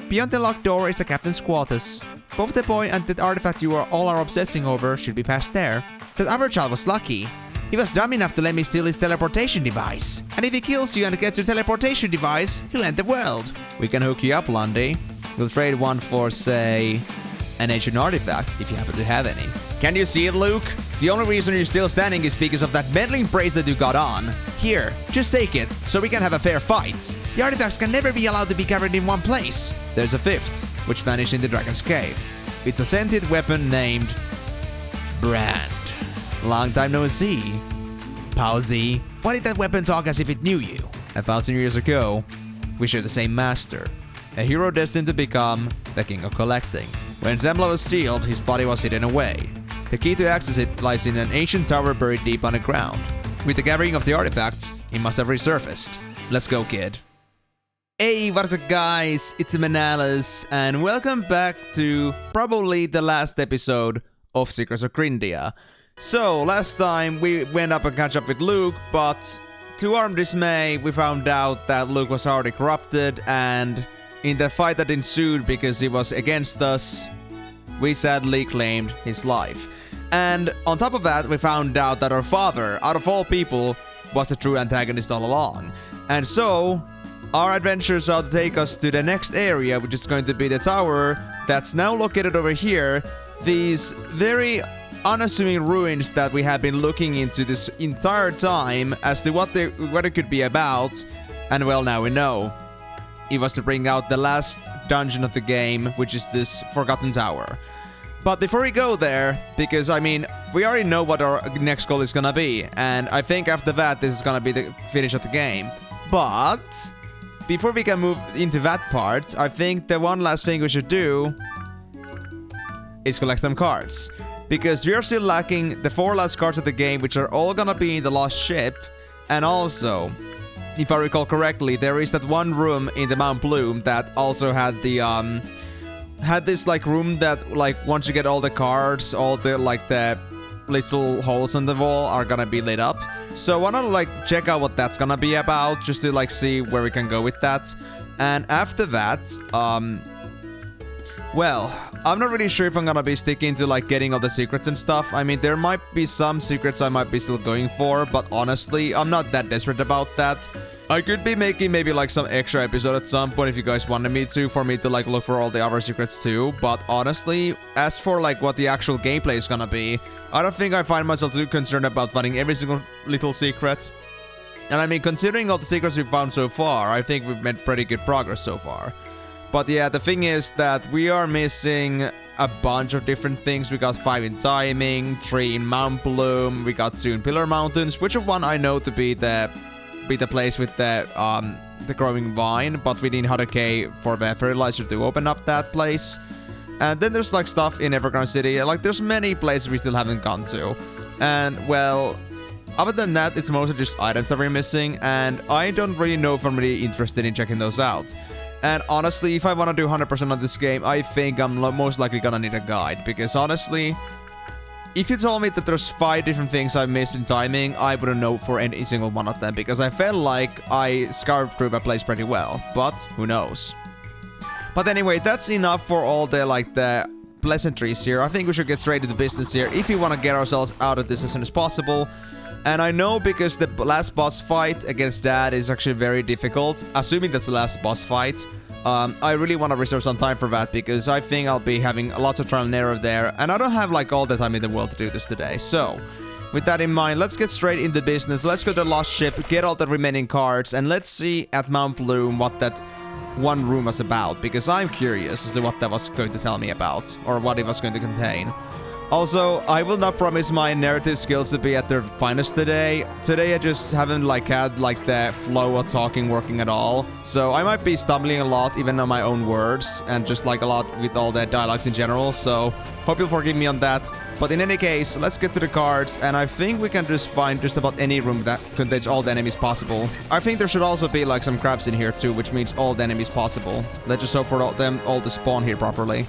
Beyond the locked door is the captain's quarters. Both the boy and the artifact you all are obsessing over should be past there. That other child was lucky. He was dumb enough to let me steal his teleportation device. And if he kills you and gets your teleportation device, he'll end the world. We can hook you up, Lundy. We'll trade one for, say, an ancient artifact, if you happen to have any. Can you see it, Luke? The only reason you're still standing is because of that meddling bracelet you got on. Here, just take it, so we can have a fair fight. The artifacts can never be allowed to be carried in one place. There's a fifth, which vanished in the Dragon's Cave. It's a sentient weapon named... Brand. Long time no see. Palsy. Why did that weapon talk as if it knew you? 1,000 years ago, we share the same master. A hero destined to become the king of collecting. When Zhamla was sealed, his body was hidden away. The key to access it lies in an ancient tower buried deep underground. With the gathering of the artifacts, he must have resurfaced. Let's go, kid. Hey, what's up guys? It's Emenalus, and welcome back to probably the last episode of Secrets of Grindea. So, last time we went up and catch up with Luke, but to our dismay, we found out that Luke was already corrupted, and in the fight that ensued because he was against us, we sadly claimed his life. And on top of that, we found out that our father, out of all people, was the true antagonist all along. And so, our adventures are to take us to the next area, which is going to be the tower that's now located over here. These very unassuming ruins that we have been looking into this entire time as to what it could be about. And well, now we know. It was to bring out the last dungeon of the game, which is this Forgotten Tower. But before we go there, because I mean, we already know what our next goal is gonna be, and I think after that, this is gonna be the finish of the game. But before we can move into that part, I think the one last thing we should do is collect some cards. Because we are still lacking the 4 last cards of the game, which are all gonna be in the lost ship. And also, if I recall correctly, there is that one room in the Mount Bloom that also had the had this like room that like once you get all the cards, all the like the little holes in the wall are gonna be lit up. So I wanna like check out what that's gonna be about, just to like see where we can go with that. And after that, well, I'm not really sure if I'm gonna be sticking to like getting all the secrets and stuff. I mean, there might be some secrets I might be still going for, but honestly, I'm not that desperate about that. I could be making maybe like some extra episode at some point if you guys wanted me to, for me to like look for all the other secrets too. But honestly, as for like what the actual gameplay is gonna be, I don't think I find myself too concerned about finding every single little secret. And I mean, considering all the secrets we've found so far, I think we've made pretty good progress so far. But yeah, the thing is that we are missing a bunch of different things. We got 5 in Timing, 3 in Mount Bloom, we got 2 in Pillar Mountains, which of one I know to be the place with the growing vine, but we need 100k for the fertilizer to open up that place. And then there's like stuff in Evergreen City, like there's many places we still haven't gone to. And well, other than that, it's mostly just items that we're missing, and I don't really know if I'm really interested in checking those out. And honestly, if I want to do 100% on this game, I think I'm most likely gonna need a guide, because honestly, if you told me that there's 5 different things I missed in Timing, I wouldn't know for any single one of them, because I felt like I scoured through that place pretty well, but who knows. But anyway, that's enough for all the like the pleasantries here. I think we should get straight to the business here if we want to get ourselves out of this as soon as possible. And I know because the last boss fight against Dad is actually very difficult, assuming that's the last boss fight. I really want to reserve some time for that, because I think I'll be having lots of trial and error there, and I don't have like all the time in the world to do this today. So, with that in mind, let's get straight into business. Let's go to the lost ship, get all the remaining cards, and let's see at Mount Bloom what that one room was about, because I'm curious as to what that was going to tell me about, or what it was going to contain. Also, I will not promise my narrative skills to be at their finest today. Today I just haven't like had like the flow of talking working at all. So I might be stumbling a lot even on my own words, and just like a lot with all the dialogues in general. So hope you'll forgive me on that. But in any case, let's get to the cards, and I think we can just find just about any room that contains all the enemies possible. I think there should also be like some crabs in here too, which means all the enemies possible. Let's just hope for them all to spawn here properly.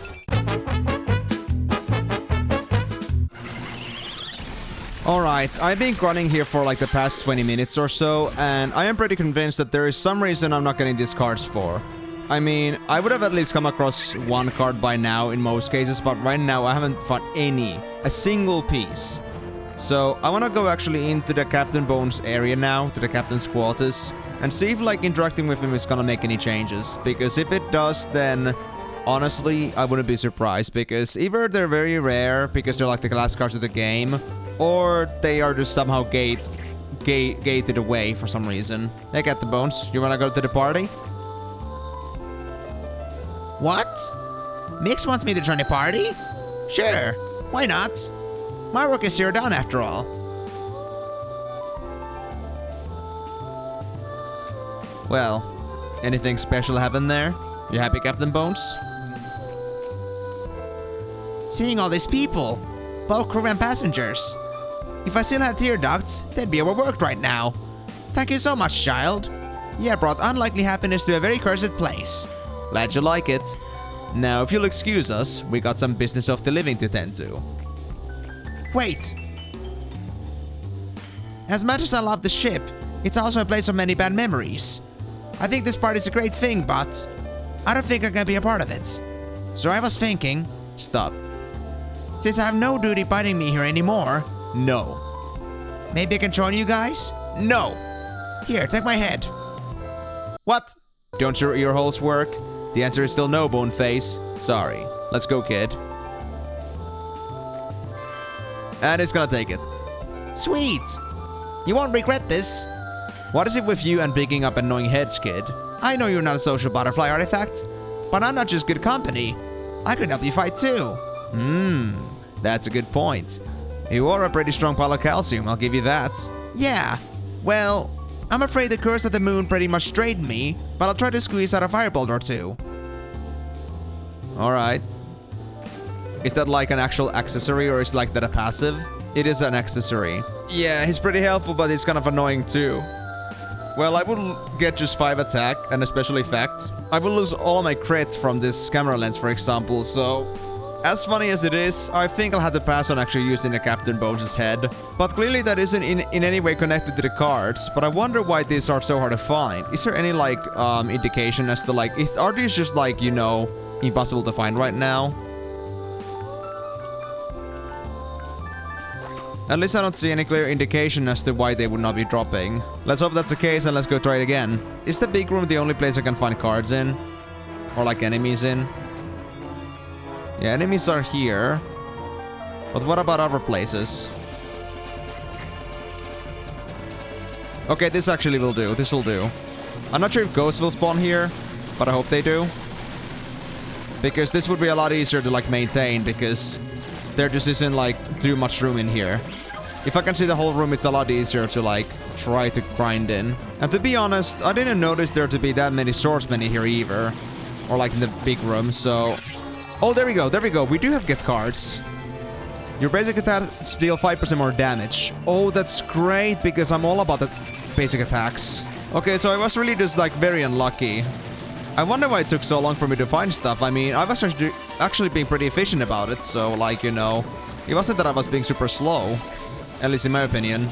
Alright, I've been grinding here for like the past 20 minutes or so, and I am pretty convinced that there is some reason I'm not getting these cards for. I mean, I would have at least come across one card by now in most cases, but right now I haven't found a single piece. So I want to go actually into the Captain Bones area now, to the Captain's quarters, and see if like interacting with him is gonna make any changes. Because if it does, then honestly, I wouldn't be surprised, because either they're very rare because they're like the last cards of the game, or they are just somehow gated away for some reason. Hey, Captain Bones, you wanna go to the party? What? Mix wants me to join the party? Sure, why not? My work is here done after all. Well, anything special happened there? You happy, Captain Bones? Seeing all these people, both crew and passengers. If I still had tear ducts, they'd be overworked right now. Thank you so much, child. You have brought unlikely happiness to a very cursed place. Glad you like it. Now, if you'll excuse us, we got some business of the living to tend to. Wait! As much as I love the ship, it's also a place of many bad memories. I think this part is a great thing, but I don't think I can be a part of it. So I was thinking... Stop. Since I have no duty binding me here anymore... No. Maybe I can join you guys? No! Here, take my head. What? Don't your ear holes work? The answer is still no, Boneface. Sorry. Let's go, kid. And it's gonna take it. Sweet! You won't regret this. What is it with you and picking up annoying heads, kid? I know you're not a social butterfly artifact, but I'm not just good company. I could help you fight too. That's a good point. You are a pretty strong pile of calcium, I'll give you that. Yeah, well, I'm afraid the curse of the moon pretty much straightened me, but I'll try to squeeze out a firebolt or two. Alright. Is that like an actual accessory or is like that a passive? It is an accessory. Yeah, he's pretty helpful, but he's kind of annoying too. Well, I will get just 5 attack and a special effect. I will lose all my crit from this camera lens, for example, so... As funny as it is, I think I'll have to pass on actually using the Captain Bones' head. But clearly that isn't in any way connected to the cards, but I wonder why these are so hard to find. Is there any like, indication as to like, are these just like, you know, impossible to find right now? At least I don't see any clear indication as to why they would not be dropping. Let's hope that's the case and let's go try it again. Is the big room the only place I can find cards in? Or like enemies in? Yeah, enemies are here. But what about other places? Okay, this actually will do. This will do. I'm not sure if ghosts will spawn here, but I hope they do. Because this would be a lot easier to like maintain, because there just isn't like too much room in here. If I can see the whole room, it's a lot easier to like try to grind in. And to be honest, I didn't notice there to be that many swordsmen in here either. Or like in the big room, so... Oh, there we go, there we go. We do have gift cards. Your basic attacks deal 5% more damage. Oh, that's great, because I'm all about the basic attacks. Okay, so I was really just like very unlucky. I wonder why it took so long for me to find stuff. I mean, I was actually being pretty efficient about it, so like, you know, it wasn't that I was being super slow. At least in my opinion.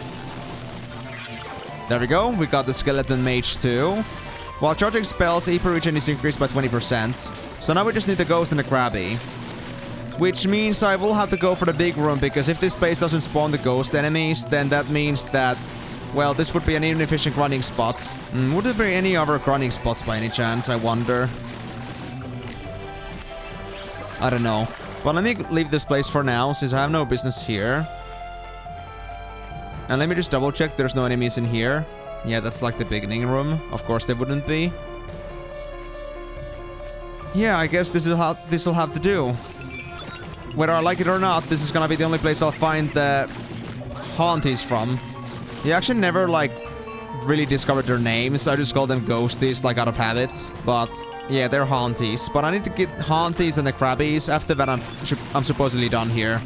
There we go, we got the Skeleton Mage too. While charging spells, EP regen is increased by 20%. So now we just need the Ghost and the Krabby. Which means I will have to go for the big room, because if this place doesn't spawn the ghost enemies, then that means that, well, this would be an inefficient grinding spot. Would there be any other grinding spots by any chance, I wonder? I don't know. But let me leave this place for now, since I have no business here. And let me just double check there's no enemies in here. Yeah, that's like the beginning room. Of course there wouldn't be. Yeah, I guess this is how this will have to do. Whether I like it or not, this is gonna be the only place I'll find the Haunties from. You actually never, like, really discovered their names. I just call them Ghosties, like, out of habit. But, yeah, they're Haunties. But I need to get Haunties and the Krabbies. After that, I'm supposedly done here.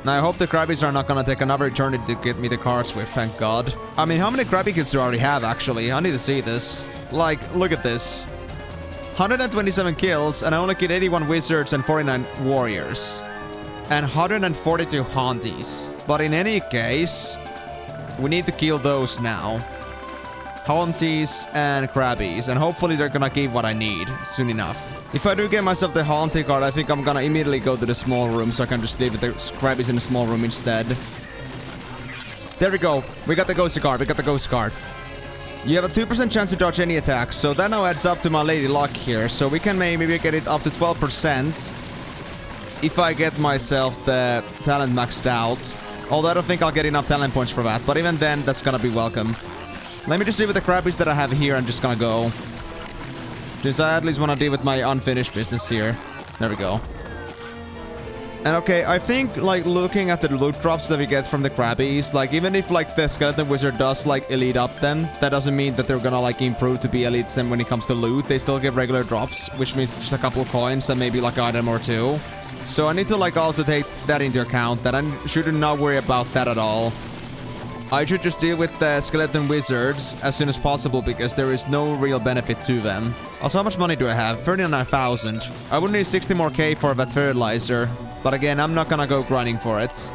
Now, I hope the Krabbies are not gonna take another eternity to get me the cards with, thank God. I mean, how many Krabby Kids do I already have, actually? I need to see this. Like, look at this. 127 kills, and I only killed 81 wizards and 49 warriors. And 142 Haunties. But in any case, we need to kill those now. Haunties and Crabbies, and hopefully they're gonna give what I need soon enough. If I do get myself the Haunty card, I think I'm gonna immediately go to the small room so I can just leave the Crabbies in the small room instead. There we go. We got the Ghost card. We got the Ghost card. You have a 2% chance to dodge any attacks, so that now adds up to my Lady Luck here, so we can maybe get it up to 12% if I get myself the talent maxed out. Although I don't think I'll get enough talent points for that, but even then, that's gonna be welcome. Let me just deal with the Crabbies that I have here. I'm just gonna go. Since I at least want to deal with my unfinished business here. There we go. And okay, I think, like, looking at the loot drops that we get from the Crabbies, like, even if, like, the Skeleton Wizard does, like, elite up them, that doesn't mean that they're gonna, like, improve to be elites then when it comes to loot. They still get regular drops, which means just a couple of coins and maybe, like, an item or two. So I need to, like, also take that into account, that I should not worry about that at all. I should just deal with the Skeleton Wizards as soon as possible because there is no real benefit to them. Also, how much money do I have? 39,000. I would need 60 more K for that fertilizer. But again, I'm not gonna go grinding for it.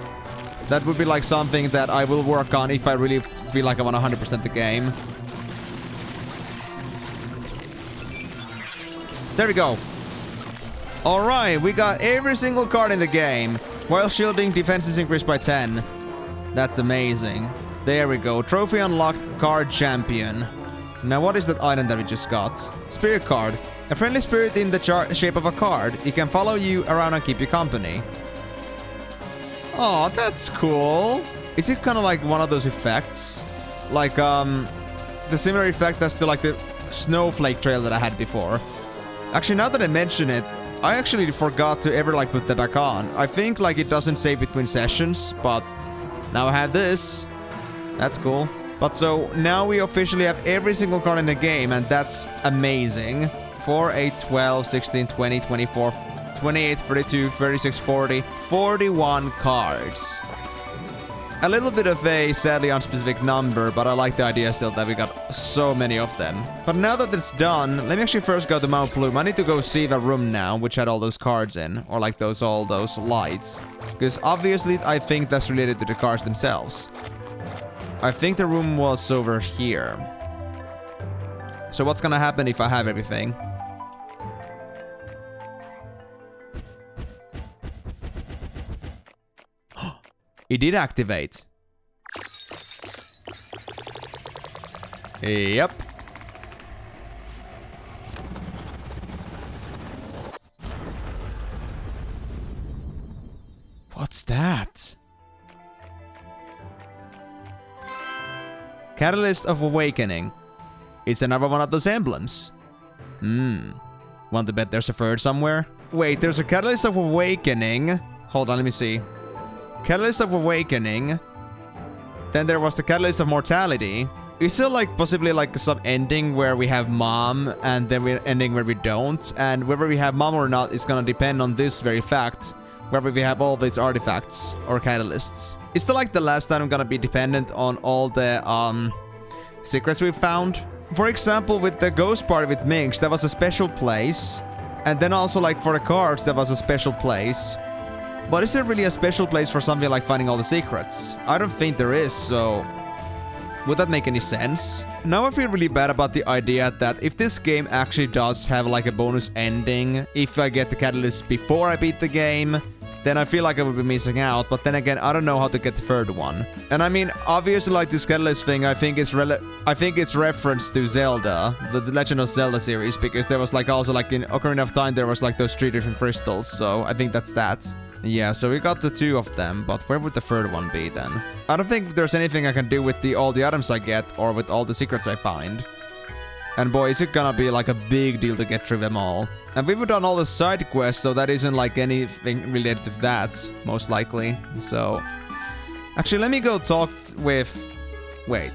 That would be like something that I will work on if I really feel like I want 100% the game. There we go. Alright, we got every single card in the game. While shielding, defense is increased by 10. That's amazing. There we go. Trophy unlocked, card champion. Now what is that item that we just got? Spirit card. A friendly spirit in the shape of a card. It can follow you around and keep you company. Oh, that's cool. Is it kind of like one of those effects? Like, the similar effect as to like the snowflake trail that I had before. Actually, now that I mention it, I actually forgot to ever like put that back on. I think like it doesn't save between sessions, but now I have this. That's cool. But so now we officially have every single card in the game, and that's amazing. 4, 8, 12, 16, 20, 24, 28, 32, 36, 40, 41 cards. A little bit of a sadly unspecific number, but I like the idea still that we got so many of them. But now that it's done, let me actually first go to Mount Plume. I need to go see the room now, which had all those cards in, or like all those lights. Because obviously I think that's related to the cards themselves. I think the room was over here. So what's gonna happen if I have everything? It did activate. Yep. What's that? Catalyst of Awakening. It's another one of those emblems. Want to bet there's a third somewhere? Wait, there's a Catalyst of Awakening. Hold on, let me see. Catalyst of Awakening. Then there was the Catalyst of Mortality. Is there like possibly like some ending where we have Mom and then we're ending where we don't? And whether we have Mom or not is gonna depend on this very fact. Whether we have all these artifacts or catalysts. Is still like the last time gonna be dependent on all the secrets we've found? For example, with the ghost party with Minx, that was a special place. And then also like for the cards, that was a special place. But is there really a special place for something like finding all the secrets? I don't think there is, so... Would that make any sense? Now I feel really bad about the idea that if this game actually does have like a bonus ending, if I get the catalyst before I beat the game, then I feel like I would be missing out. But then again, I don't know how to get the third one. And I mean, obviously like this catalyst thing, I think it's reference to Zelda, the Legend of Zelda series, because there was like also like in Ocarina of Time, there was like those 3 different crystals. So I think that's that. Yeah, so we got the 2 of them, but where would the third one be then? I don't think there's anything I can do with all the items I get or with all the secrets I find. And boy, is it gonna be like a big deal to get through them all. And we've done all the side quests, so that isn't like anything related to that, most likely. So, actually, let me go talk with... Wait.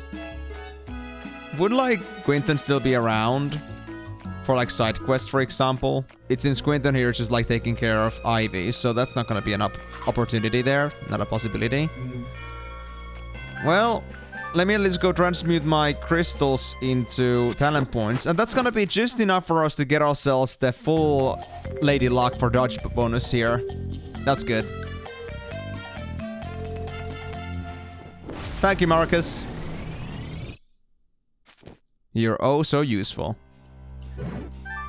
Would like Quinton still be around? For like side quests, for example. It seems Quinton here is just like taking care of Ivy, so that's not gonna be an opportunity there, not a possibility. Well, let me at least go transmute my crystals into talent points, and that's gonna be just enough for us to get ourselves the full Lady Luck for dodge bonus here. That's good. Thank you, Marcus. You're oh so useful.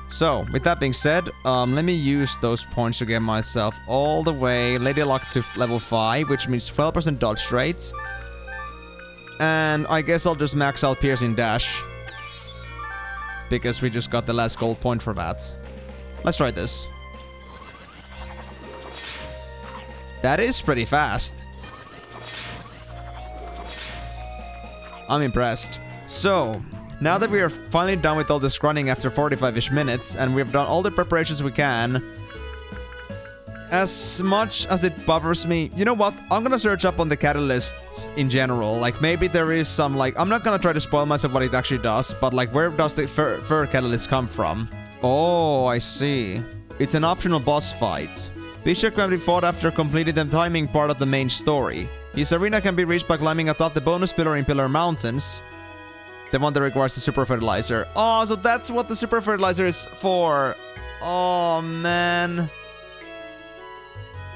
So, with that being said, let me use those points to get myself all the way Lady Luck to level 5, which means 12% dodge rate. And I guess I'll just max out Piercing Dash. Because we just got the last gold point for that. Let's try this. That is pretty fast. I'm impressed. So, now that we are finally done with all this running after 45-ish minutes, and we've done all the preparations we can, as much as it bothers me, you know what? I'm gonna search up on the catalysts in general. Like, maybe there is some, like, I'm not gonna try to spoil myself what it actually does, but, like, where does the fur catalyst come from? Oh, I see. It's an optional boss fight. Bishop can be fought after completing the timing part of the main story. This arena can be reached by climbing atop the bonus pillar in Pillar Mountains. The one that requires the super fertilizer. Oh, so that's what the super fertilizer is for. Oh, man.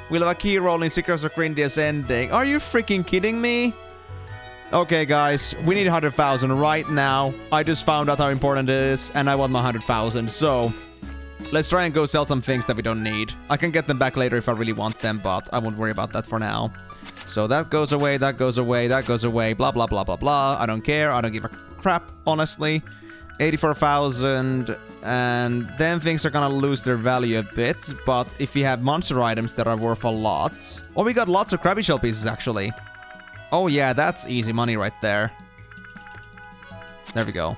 We'll have a key role in Secrets of Grindea's ending. Are you freaking kidding me? Okay, guys. We need 100,000 right now. I just found out how important it is, and I want my 100,000. So, let's try and go sell some things that we don't need. I can get them back later if I really want them, but I won't worry about that for now. So that goes away, that goes away, that goes away, blah, blah, blah, blah, blah. I don't care. I don't give a crap, honestly. 84,000, and then things are gonna lose their value a bit, but if we have monster items that are worth a lot... Oh, we got lots of Krabby Shell pieces, actually. Oh yeah, that's easy money right there. There we go.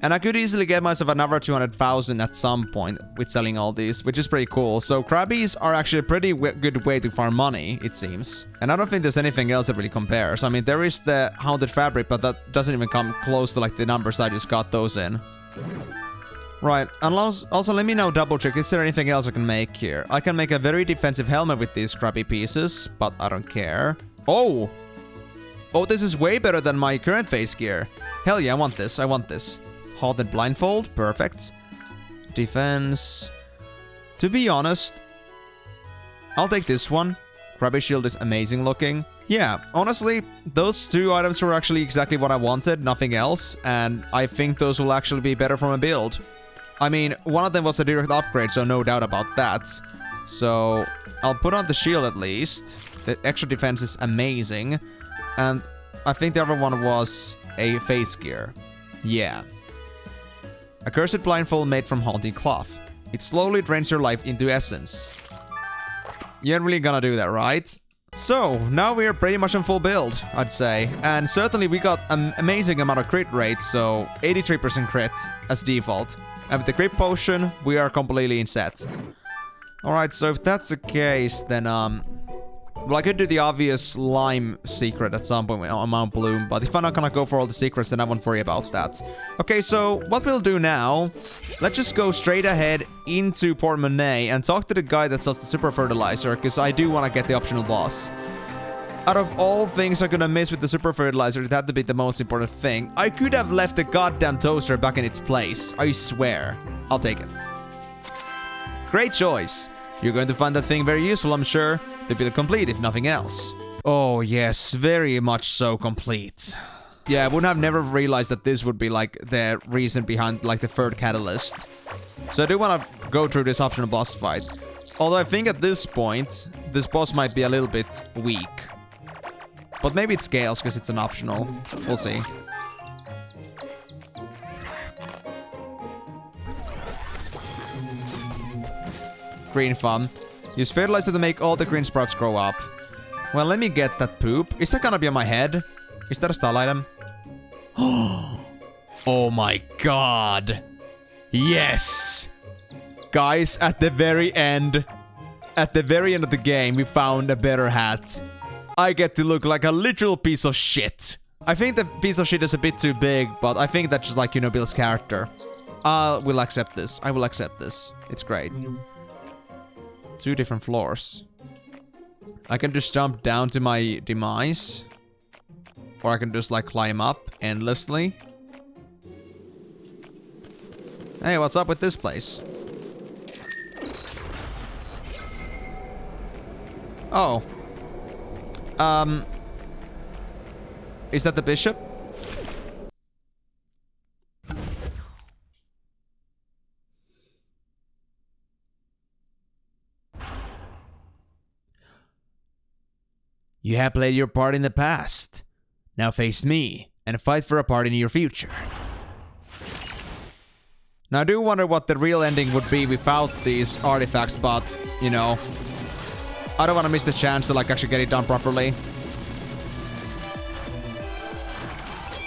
And I could easily get myself another 200,000 at some point with selling all these, which is pretty cool. So Krabbies are actually a pretty good way to farm money, it seems. And I don't think there's anything else that really compares. I mean, there is the Haunted Fabric, but that doesn't even come close to like the numbers I just got those in. Right, and also let me now double check, is there anything else I can make here? I can make a very defensive helmet with these Krabby pieces, but I don't care. Oh! Oh, this is way better than my current face gear. Hell yeah, I want this, I want this. Haunted Blindfold, perfect. Defense. To be honest, I'll take this one. Krabby Shield is amazing looking. Yeah, honestly, those two items were actually exactly what I wanted, nothing else. And I think those will actually be better for my build. I mean, one of them was a direct upgrade, so no doubt about that. So, I'll put on the shield at least. The extra defense is amazing. And I think the other one was a face gear. Yeah. A cursed blindfold made from haunting cloth. It slowly drains your life into essence. You ain't really gonna do that, right? So, now we're pretty much on full build, I'd say. And certainly we got an amazing amount of crit rate, so 83% crit as default. And with the crit potion, we are completely in set. Alright, so if that's the case, then well, I could do the obvious lime secret at some point on Mount Bloom, but if I'm not gonna go for all the secrets, then I won't worry about that. Okay, so what we'll do now, let's just go straight ahead into Port Monet and talk to the guy that sells the super fertilizer, because I do want to get the optional boss. Out of all things I'm gonna miss with the super fertilizer, it had to be the most important thing. I could have left the goddamn toaster back in its place. I swear. I'll take it. Great choice. You're going to find that thing very useful, I'm sure. They feel complete, if nothing else. Oh, yes, very much so complete. Yeah, I would have never realized that this would be, like, the reason behind, like, the third catalyst. So I do want to go through this optional boss fight. Although I think at this point, this boss might be a little bit weak. But maybe it scales, because it's an optional. We'll see. Green fun. Use fertilizer to make all the green sprouts grow up. Well, let me get that poop. Is that gonna be on my head? Is that a stall item? Oh my god. Yes. Guys, at the very end of the game, we found a better hat. I get to look like a literal piece of shit. I think the piece of shit is a bit too big, but I think that's just like, you know, Bill's character. I will accept this. I will accept this. It's great. 2 different floors. I can just jump down to my demise. Or I can just like climb up endlessly. Hey, what's up with this place? Oh. Is that the bishop? You have played your part in the past. Now face me and fight for a part in your future. Now I do wonder what the real ending would be without these artifacts, but, you know, I don't want to miss the chance to like actually get it done properly.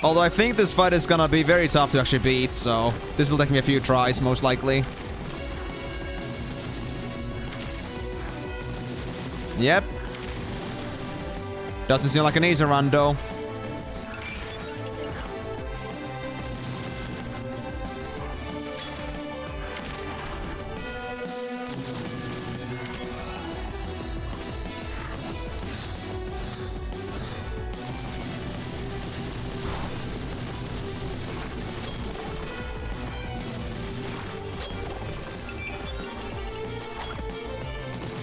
Although I think this fight is gonna be very tough to actually beat, so this will take me a few tries, most likely. Yep. Doesn't seem like an easy run, though.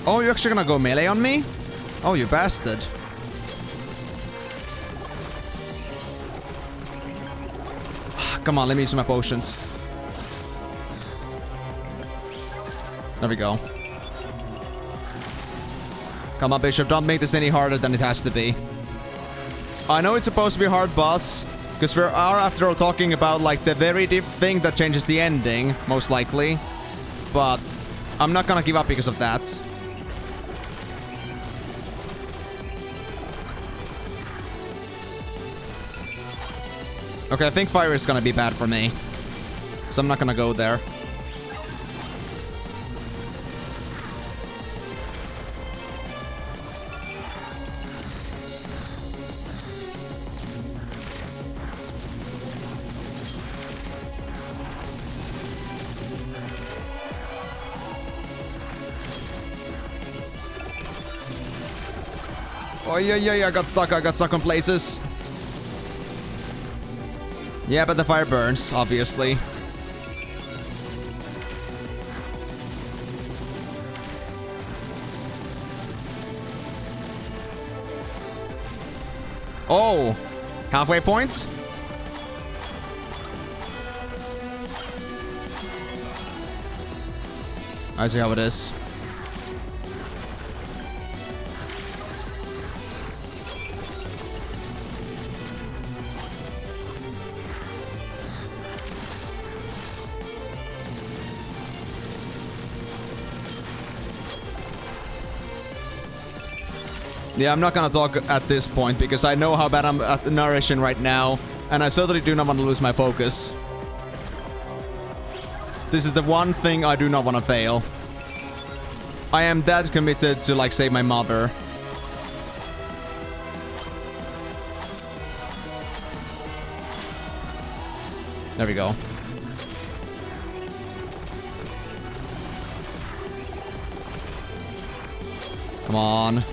Oh, you're actually gonna go melee on me? Oh, you bastard. Come on, let me use my potions. There we go. Come on, Bishop, don't make this any harder than it has to be. I know it's supposed to be a hard boss, because we are, after all, talking about, like, the very deep thing that changes the ending, most likely. But I'm not gonna give up because of that. Okay, I think fire is gonna be bad for me. So I'm not gonna go there. Oh yeah, I got stuck on places. Yeah, but the fire burns, obviously. Oh! Halfway point? I see how it is. Yeah, I'm not gonna talk at this point because I know how bad I'm at the narration right now, and I certainly do not want to lose my focus. This is the one thing I do not want to fail. I am that committed to, like, save my mother. There we go. Come on.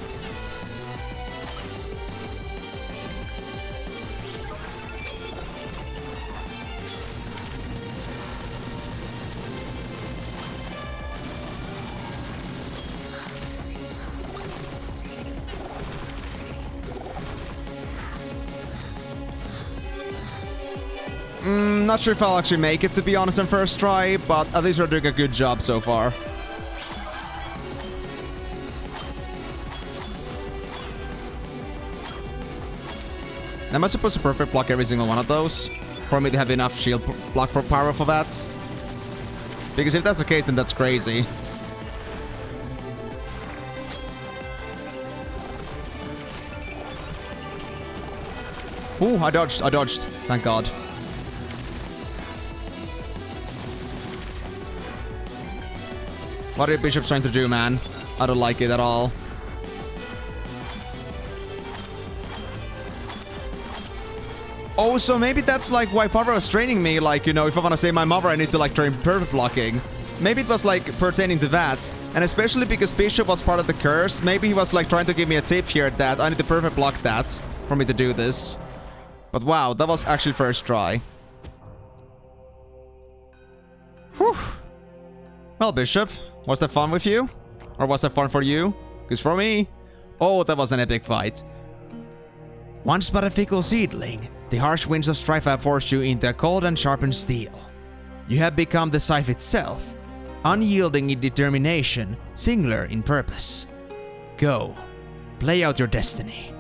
Not sure if I'll actually make it, to be honest, on first try, but at least we're doing a good job so far. Am I supposed to perfect block every single one of those? For me to have enough shield block for power for that? Because if that's the case, then that's crazy. Ooh, I dodged. Thank God. What are your bishops trying to do, man? I don't like it at all. Oh, so maybe that's like why Father was training me, like, you know, if I want to save my mother, I need to, like, train perfect blocking. Maybe it was, like, pertaining to that. And especially because Bishop was part of the curse, maybe he was, like, trying to give me a tip here that I need to perfect block that for me to do this. But wow, that was actually first try. Whew. Well, Bishop, was that fun with you? Or was that fun for you? Because for me, oh, that was an epic fight. Once but a fickle seedling, the harsh winds of strife have forced you into a cold and sharpened steel. You have become the scythe itself, unyielding in determination, singular in purpose. Go, play out your destiny.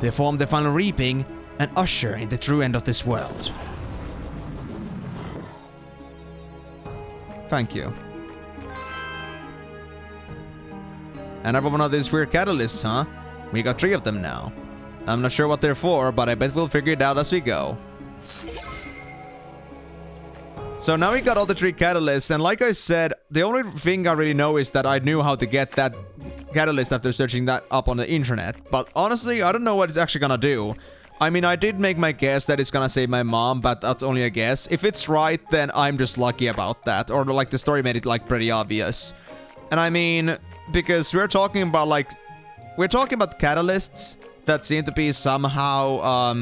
perform the final reaping, and usher in the true end of this world. Thank you. Another one of these weird catalysts, huh? We got 3 of them now. I'm not sure what they're for, but I bet we'll figure it out as we go. So now we got all the 3 catalysts, and like I said, the only thing I really know is that I knew how to get that catalyst after searching that up on the internet. But honestly, I don't know what it's actually gonna do. I mean, I did make my guess that it's gonna save my mom, but that's only a guess. If it's right, then I'm just lucky about that. Or like the story made it like pretty obvious. And I mean, because we're talking about catalysts that seem to be somehow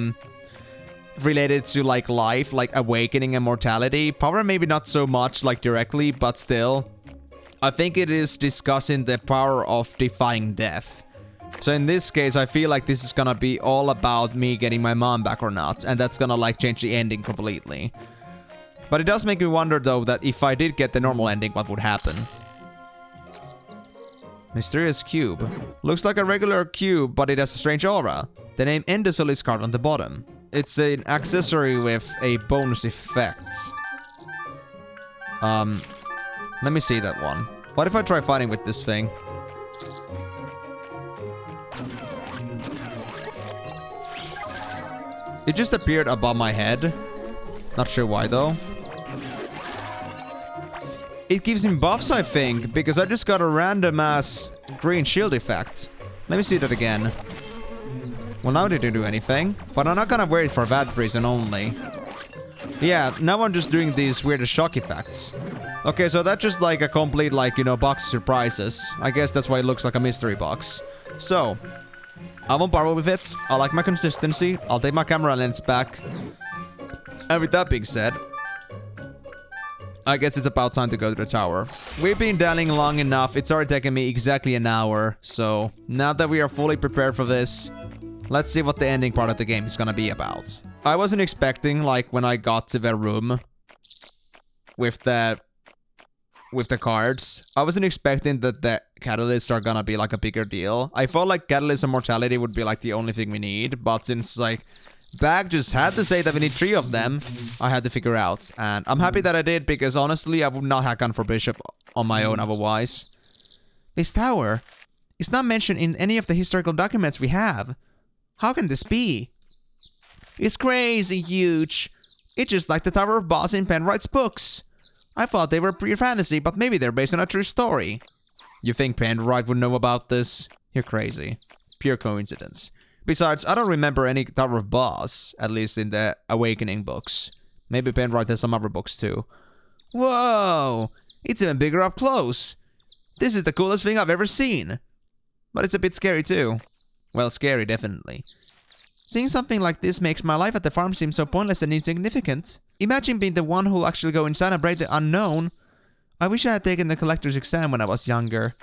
related to like life, like awakening and mortality. Power maybe not so much like directly, but still. I think it is discussing the power of defying death. So in this case, I feel like this is gonna be all about me getting my mom back or not, and that's gonna like change the ending completely. But it does make me wonder though that if I did get the normal ending, what would happen? Mysterious cube. Looks like a regular cube, but it has a strange aura. The name Endosol is carved on the bottom. It's an accessory with a bonus effect. Let me see that one. What if I try fighting with this thing? It just appeared above my head. Not sure why though. It gives him buffs, I think, because I just got a random ass green shield effect. Let me see that again. Well, now it didn't do anything, but I'm not gonna wear it for that reason only. Yeah, now I'm just doing these weird shock effects. Okay, so that's just like a complete, like, you know, box of surprises. I guess that's why it looks like a mystery box. So, I won't borrow with it. I like my consistency. I'll take my camera lens back. And with that being said, I guess it's about time to go to the tower. We've been dallying long enough. It's already taken me exactly an hour. So, now that we are fully prepared for this, let's see what the ending part of the game is gonna be about. I wasn't expecting, like, when I got to the room with the cards, I wasn't expecting that the catalysts are gonna be like a bigger deal. I felt like catalyst and mortality would be like the only thing we need, but since like Bag just had to say that we need 3 of them, I had to figure out. And I'm happy that I did, because honestly I would not have gone for Bishop on my own otherwise. This tower is not mentioned in any of the historical documents we have. How can this be? It's crazy huge. It's just like the Tower of Boss in Penrite's books. I thought they were pure fantasy, but maybe they're based on a true story. You think Penrite would know about this? You're crazy. Pure coincidence. Besides, I don't remember any Tower of Boss, at least in the Awakening books. Maybe Penrite has some other books too. Whoa! It's even bigger up close. This is the coolest thing I've ever seen. But it's a bit scary too. Well, scary, definitely. Seeing something like this makes my life at the farm seem so pointless and insignificant. Imagine being the one who'll actually go inside and break the unknown. I wish I had taken the collector's exam when I was younger.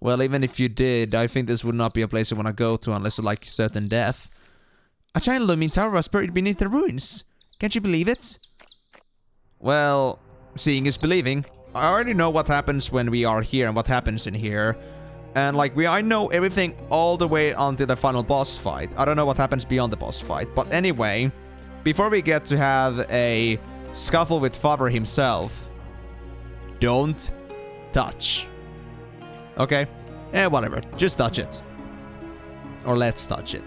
Well, even if you did, I think this would not be a place you want to go to unless you like certain death. A giant looming tower was buried beneath the ruins. Can't you believe it? Well, seeing is believing. I already know what happens when we are here and what happens in here. And like, I know everything all the way until the final boss fight. I don't know what happens beyond the boss fight. But anyway, before we get to have a scuffle with Father himself, don't touch. Okay? Whatever. Just touch it. Or let's touch it.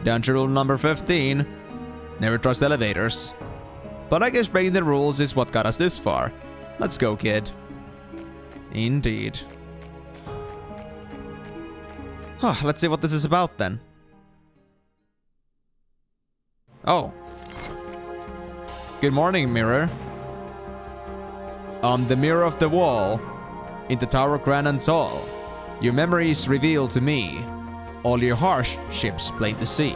Dungeon rule number 15. Never trust elevators. But I guess breaking the rules is what got us this far. Let's go, kid. Indeed. Let's see what this is about then. Oh. Good morning, mirror. The mirror of the wall. In the tower grand and tall. Your memories reveal to me. All your hardships plain to see.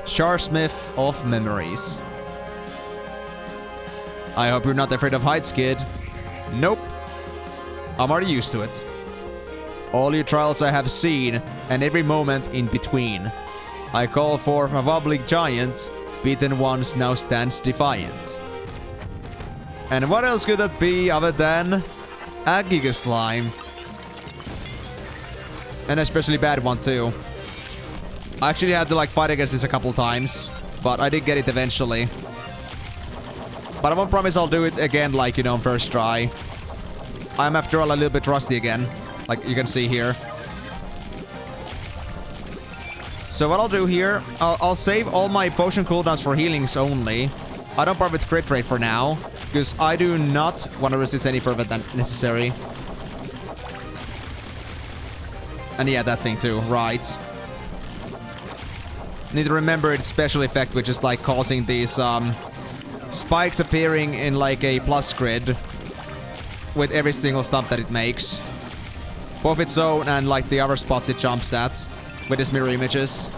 Sharsmith of Memories. I hope you're not afraid of heights, kid. Nope. I'm already used to it. All your trials I have seen, and every moment in between. I call forth a wobbly giant, beaten once now stands defiant. And what else could that be other than a Giga Slime? An especially bad one too. I actually had to like fight against this a couple times, but I did get it eventually. But I won't promise I'll do it again, like, you know, first try. I'm after all a little bit rusty again, like you can see here. So what I'll do here, I'll save all my potion cooldowns for healings only. I don't bother with crit rate for now, because I do not want to resist any further than necessary. And yeah, that thing too, right. Need to remember its special effect, which is like causing these spikes appearing in like a plus grid with every single stump that it makes. Both its own and like the other spots it jumps at with its mirror images.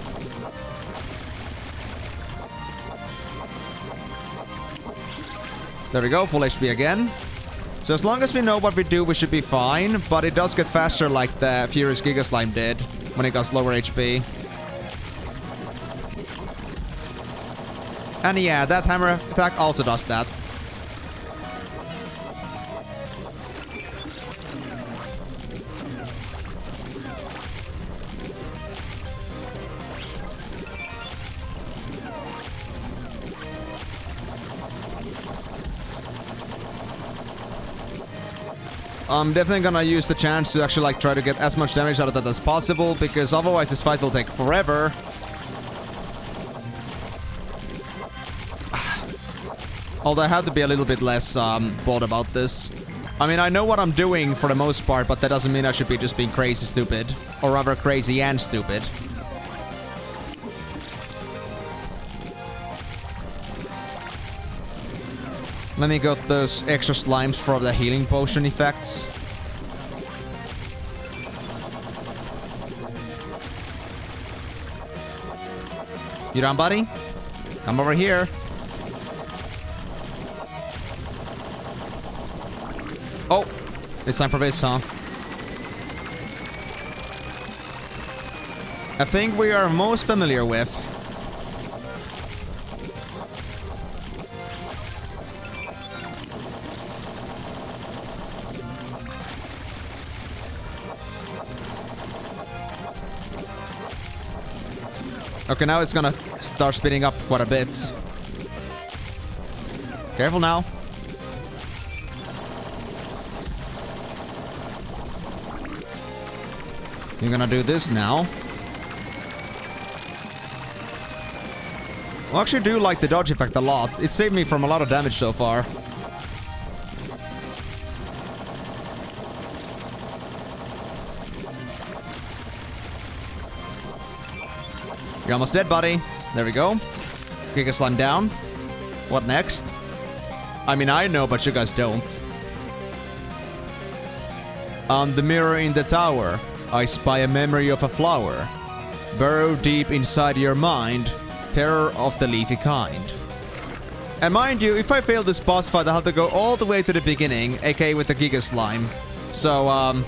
There we go, full HP again. So as long as we know what we do, we should be fine. But it does get faster like the Furious Giga Slime did when it got lower HP. And yeah, that hammer attack also does that. I'm definitely gonna use the chance to actually like try to get as much damage out of that as possible, because otherwise this fight will take forever. Although I have to be a little bit less bold about this. I mean, I know what I'm doing for the most part, but that doesn't mean I should be just being crazy stupid. Or rather crazy and stupid. Let me get those extra slimes for the healing potion effects. You done, buddy? Come over here. Oh, it's time for this, huh? A thing we are most familiar with. Okay, now it's gonna start speeding up quite a bit. Careful now. You're gonna do this now. I actually do like the dodge effect a lot. It saved me from a lot of damage so far. You're almost dead, buddy. There we go. Giga Slime down. What next? I mean, I know, but you guys don't. On the mirror in the tower, I spy a memory of a flower. Burrow deep inside your mind, terror of the leafy kind. And mind you, if I fail this boss fight, I'll have to go all the way to the beginning, aka with the Giga Slime. So,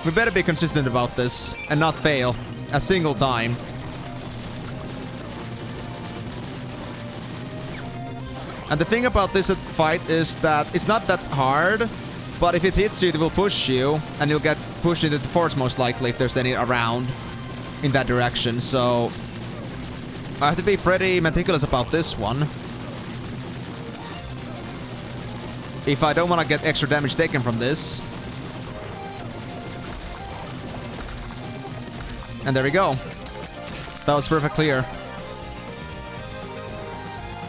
we better be consistent about this, and not fail a single time. And the thing about this fight is that it's not that hard, but if it hits you, it will push you, and you'll get pushed into the force most likely if there's any around in that direction. So I have to be pretty meticulous about this one. If I don't want to get extra damage taken from this. And there we go. That was perfect clear.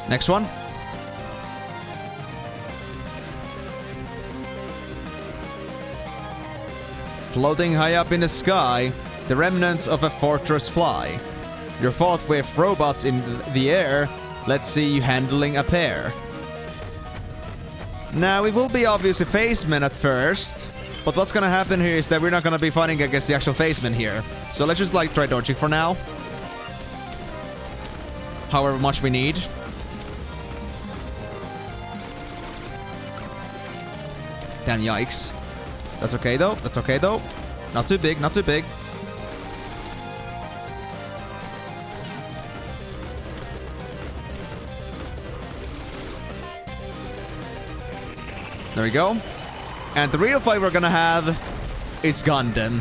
Next one. Floating high up in the sky, the remnants of a fortress fly. You're fought with robots in the air. Let's see you handling a pair. Now, it will be obviously Phasemen at first, but what's gonna happen here is that we're not gonna be fighting against the actual Phasemen here. So let's just like try dodging for now. However much we need. Damn, yikes. That's okay though, that's okay though. Not too big, not too big. There we go. And the real fight we're gonna have is Gundam.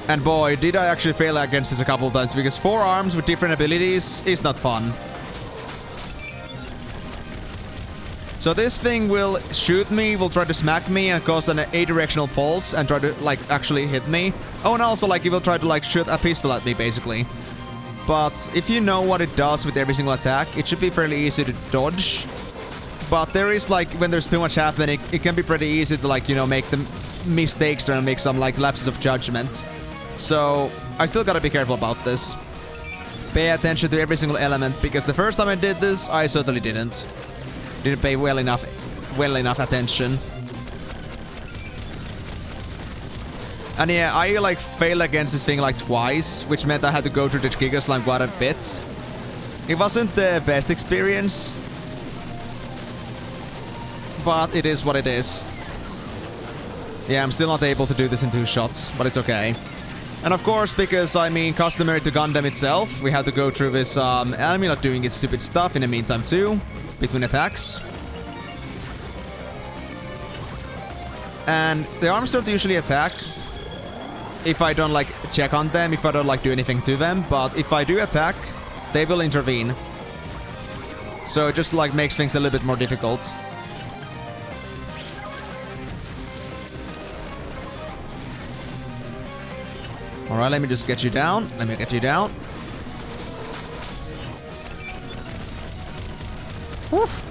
And boy, did I actually fail against this a couple of times, because 4 arms with different abilities is not fun. So this thing will shoot me, will try to smack me and cause an A-directional pulse and try to, like, actually hit me. Oh, and also, like, it will try to, like, shoot a pistol at me, basically. But if you know what it does with every single attack, it should be fairly easy to dodge. But there is, like, when there's too much happening, it can be pretty easy to, like, you know, make the mistakes there and make some, like, lapses of judgment. So I still gotta be careful about this. Pay attention to every single element, because the first time I did this, I certainly didn't pay well enough attention. And yeah, I like failed against this thing like twice, which meant I had to go through the Giga Slime quite a bit. It wasn't the best experience, but it is what it is. Yeah, I'm still not able to do this in 2 shots, but it's okay. And of course, because, I mean, customary to Gundam itself, we have to go through this Amulet doing its stupid stuff in the meantime too, between attacks. And the arms don't usually attack if I don't, like, check on them, if I don't, like, do anything to them, but if I do attack, they will intervene. So it just, like, makes things a little bit more difficult. Alright, let me just get you down. Let me get you down. Woof.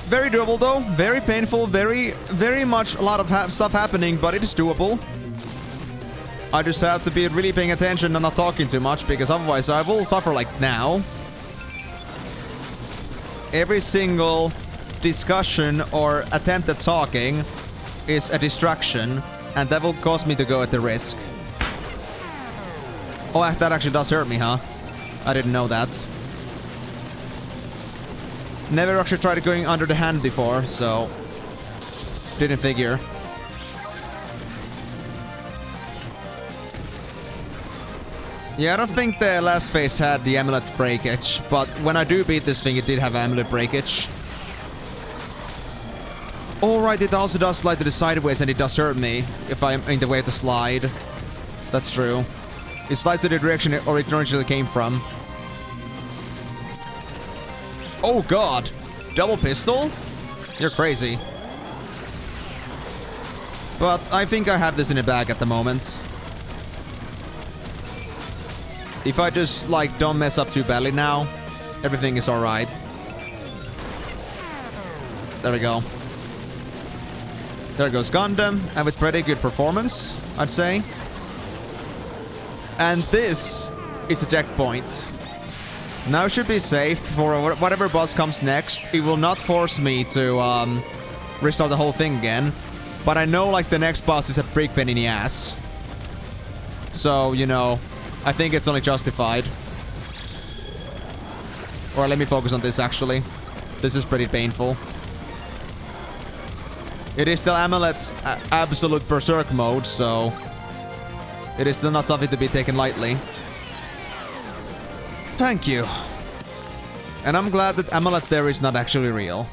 Very doable though. Very painful. Very much a lot of stuff happening, but it is doable. I just have to be really paying attention and not talking too much, because otherwise I will suffer like now. Every single discussion or attempt at talking is a distraction, and that will cause me to go at the risk. Oh, that actually does hurt me, huh? I didn't know that. Never actually tried going under the hand before, so didn't figure. Yeah, I don't think the last phase had the amulet breakage, but when I do beat this thing, it did have amulet breakage. Alright, it also does slide to the sideways, and it does hurt me if I'm in the way of the slide. That's true. It slides to the direction it originally came from. Oh god! Double pistol? You're crazy. But I think I have this in the bag at the moment. If I just, like, don't mess up too badly now, everything is alright. There we go. There goes Gundam, and with pretty good performance, I'd say. And this is a checkpoint. Now should be safe for whatever boss comes next. It will not force me to restart the whole thing again. But I know, like, the next boss is a big pain in the ass. So, you know, I think it's only justified. Or let me focus on this, actually. This is pretty painful. It is still Amulet's absolute berserk mode, so it is still not something to be taken lightly. Thank you. And I'm glad that Amulet there is not actually real.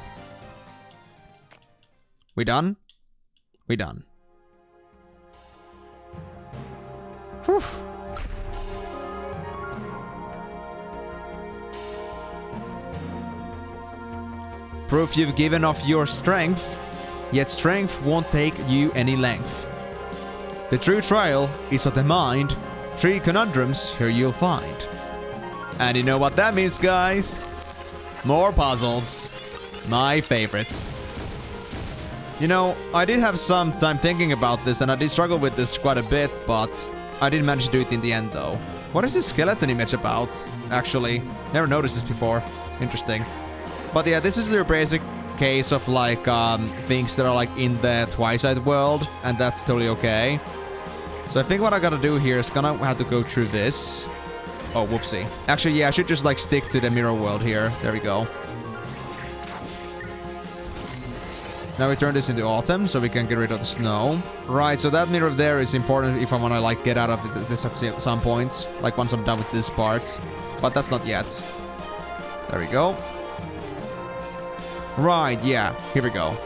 We done? We done. Whew. Proof you've given off your strength, yet strength won't take you any length. The true trial is of the mind, 3 conundrums here you'll find. And you know what that means, guys? More puzzles. My favorite. You know, I did have some time thinking about this, and I did struggle with this quite a bit, but I did manage to do it in the end, though. What is this skeleton image about, actually? Never noticed this before. Interesting. But yeah, this is your basic case of, like, things that are, like, in the Twilight world, and that's totally okay. So I think what I gotta do here is gonna have to go through this. Oh, whoopsie. Actually, yeah, I should just, like, stick to the mirror world here. There we go. Now we turn this into autumn, so we can get rid of the snow. Right, so that mirror there is important if I wanna, like, get out of this at some point. Like, once I'm done with this part. But that's not yet. There we go. Right, yeah. Here we go.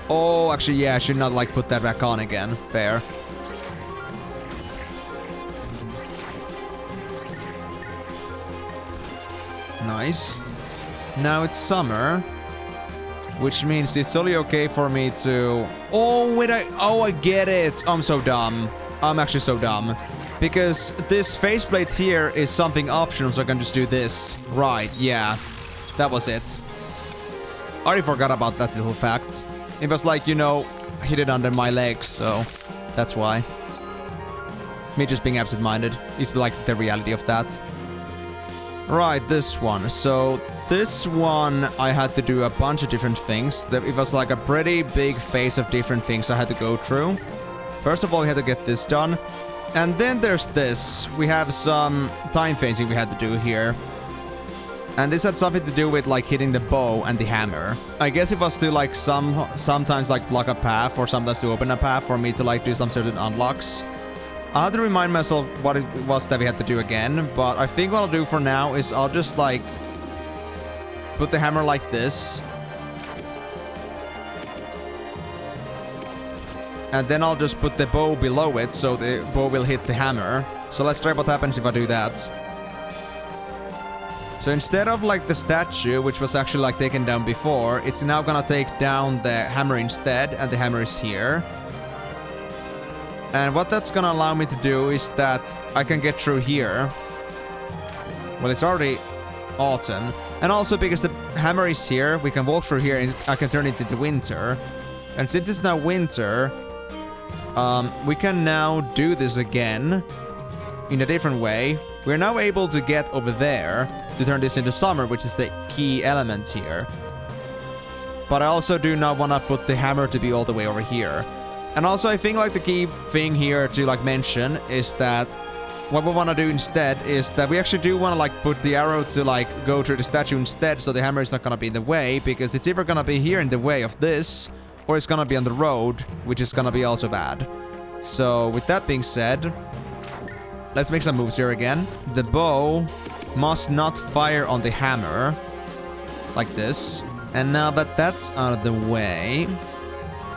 Oh, actually, yeah, I should not, like, put that back on again. Fair. Nice. Now it's summer. Which means it's only okay for me to... Oh, wait, I get it. I'm so dumb. I'm actually so dumb. Because this faceplate here is something optional, so I can just do this. Right, yeah. That was it. I already forgot about that little fact. It was like, you know, hidden under my legs, so that's why. Me just being absent-minded is like the reality of that. Right, this one. So this one I had to do a bunch of different things. It was like a pretty big phase of different things I had to go through. First of all, we had to get this done. And then there's this. We have some time phasing we had to do here. And this had something to do with like hitting the bow and the hammer. I guess it was to like sometimes like block a path or sometimes to open a path for me to like do some certain unlocks. I had to remind myself what it was that we had to do again, but I think what I'll do for now is I'll just like put the hammer like this. And then I'll just put the bow below it so the bow will hit the hammer. So let's try what happens if I do that. So instead of like the statue, which was actually like taken down before, it's now gonna take down the hammer instead, and the hammer is here. And what that's gonna allow me to do is that I can get through here. Well, it's already autumn. And also because the hammer is here, we can walk through here and I can turn it into winter. And since it's now winter, we can now do this again in a different way. We're now able to get over there to turn this into summer, which is the key element here. But I also do not want to put the hammer to be all the way over here. And also I think like the key thing here to like mention is that what we want to do instead is that we actually do want to like put the arrow to like go through the statue instead, so the hammer is not going to be in the way, because it's either going to be here in the way of this, or it's going to be on the road, which is going to be also bad. So with that being said, let's make some moves here again. The bow must not fire on the hammer. Like this. And now that that's out of the way,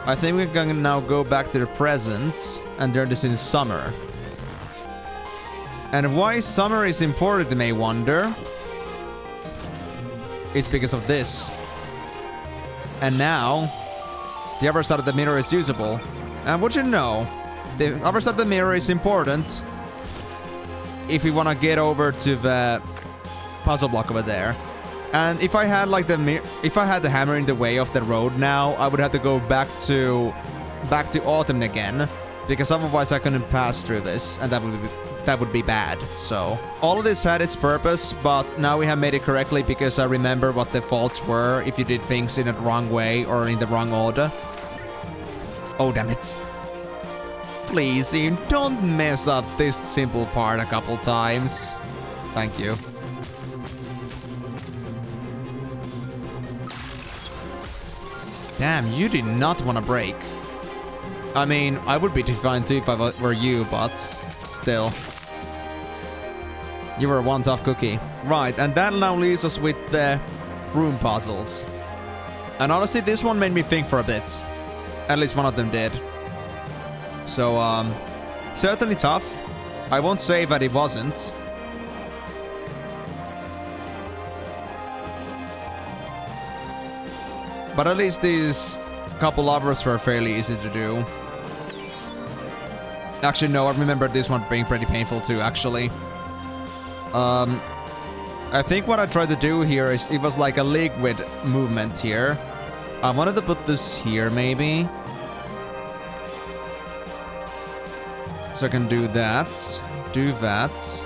I think we're going to now go back to the present and turn this in summer. And why summer is important, you may wonder. It's because of this. And now, the other side of the mirror is usable. And what you know, the other side of the mirror is important if we want to get over to the puzzle block over there. And if I had like if I had the hammer in the way of the road now, I would have to go back to autumn again, because otherwise I couldn't pass through this, and that would be bad. So all of this had its purpose, but now we have made it correctly because I remember what the faults were if you did things in the wrong way or in the wrong order. Oh, damn it. Please, Ian, don't mess up this simple part a couple times. Thank you. Damn, you did not want to break. I mean, I would be fine too if I were you, but still. You were one tough cookie. Right, and that now leaves us with the room puzzles. And honestly, this one made me think for a bit. At least one of them did. So, certainly tough. I won't say that it wasn't. But at least these couple others were fairly easy to do. Actually, no, I remember this one being pretty painful too, actually. I think what I tried to do here is it was like a liquid movement here. I wanted to put this here, maybe. So I can do that. Do that.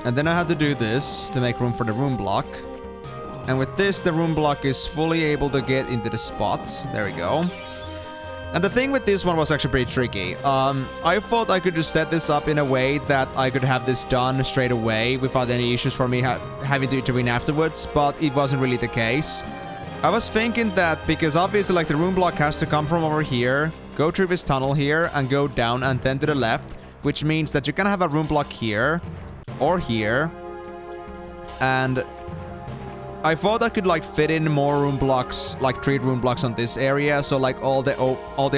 And then I had to do this to make room for the room block. And with this, the room block is fully able to get into the spot. There we go. And the thing with this one was actually pretty tricky. I thought I could just set this up in a way that I could have this done straight away without any issues for me having to intervene afterwards, but it wasn't really the case. I was thinking that because obviously like the room block has to come from over here, go through this tunnel here and go down and then to the left, which means that you can have a room block here or here. And I thought I could like fit in more room blocks, like 3 room blocks on this area, so like all the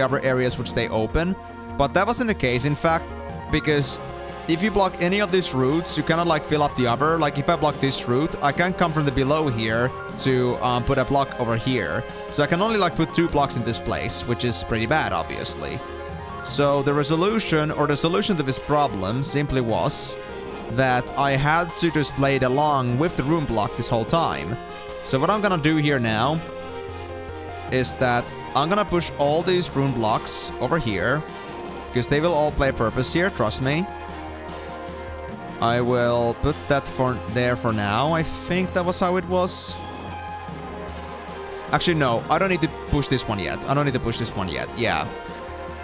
other areas would stay open. But that wasn't the case, in fact, because if you block any of these routes, you cannot like fill up the other. Like if I block this route, I can't come from the below here to put a block over here. So I can only like put 2 blocks in this place, which is pretty bad, obviously. So the resolution or the solution to this problem simply was that I had to just play it along with the room block this whole time. So what I'm gonna do here now is that I'm gonna push all these room blocks over here, because they will all play a purpose here, trust me. I will put that for there for now. I think that was how it was. Actually, no, I don't need to push this one yet. I don't need to push this one yet, yeah.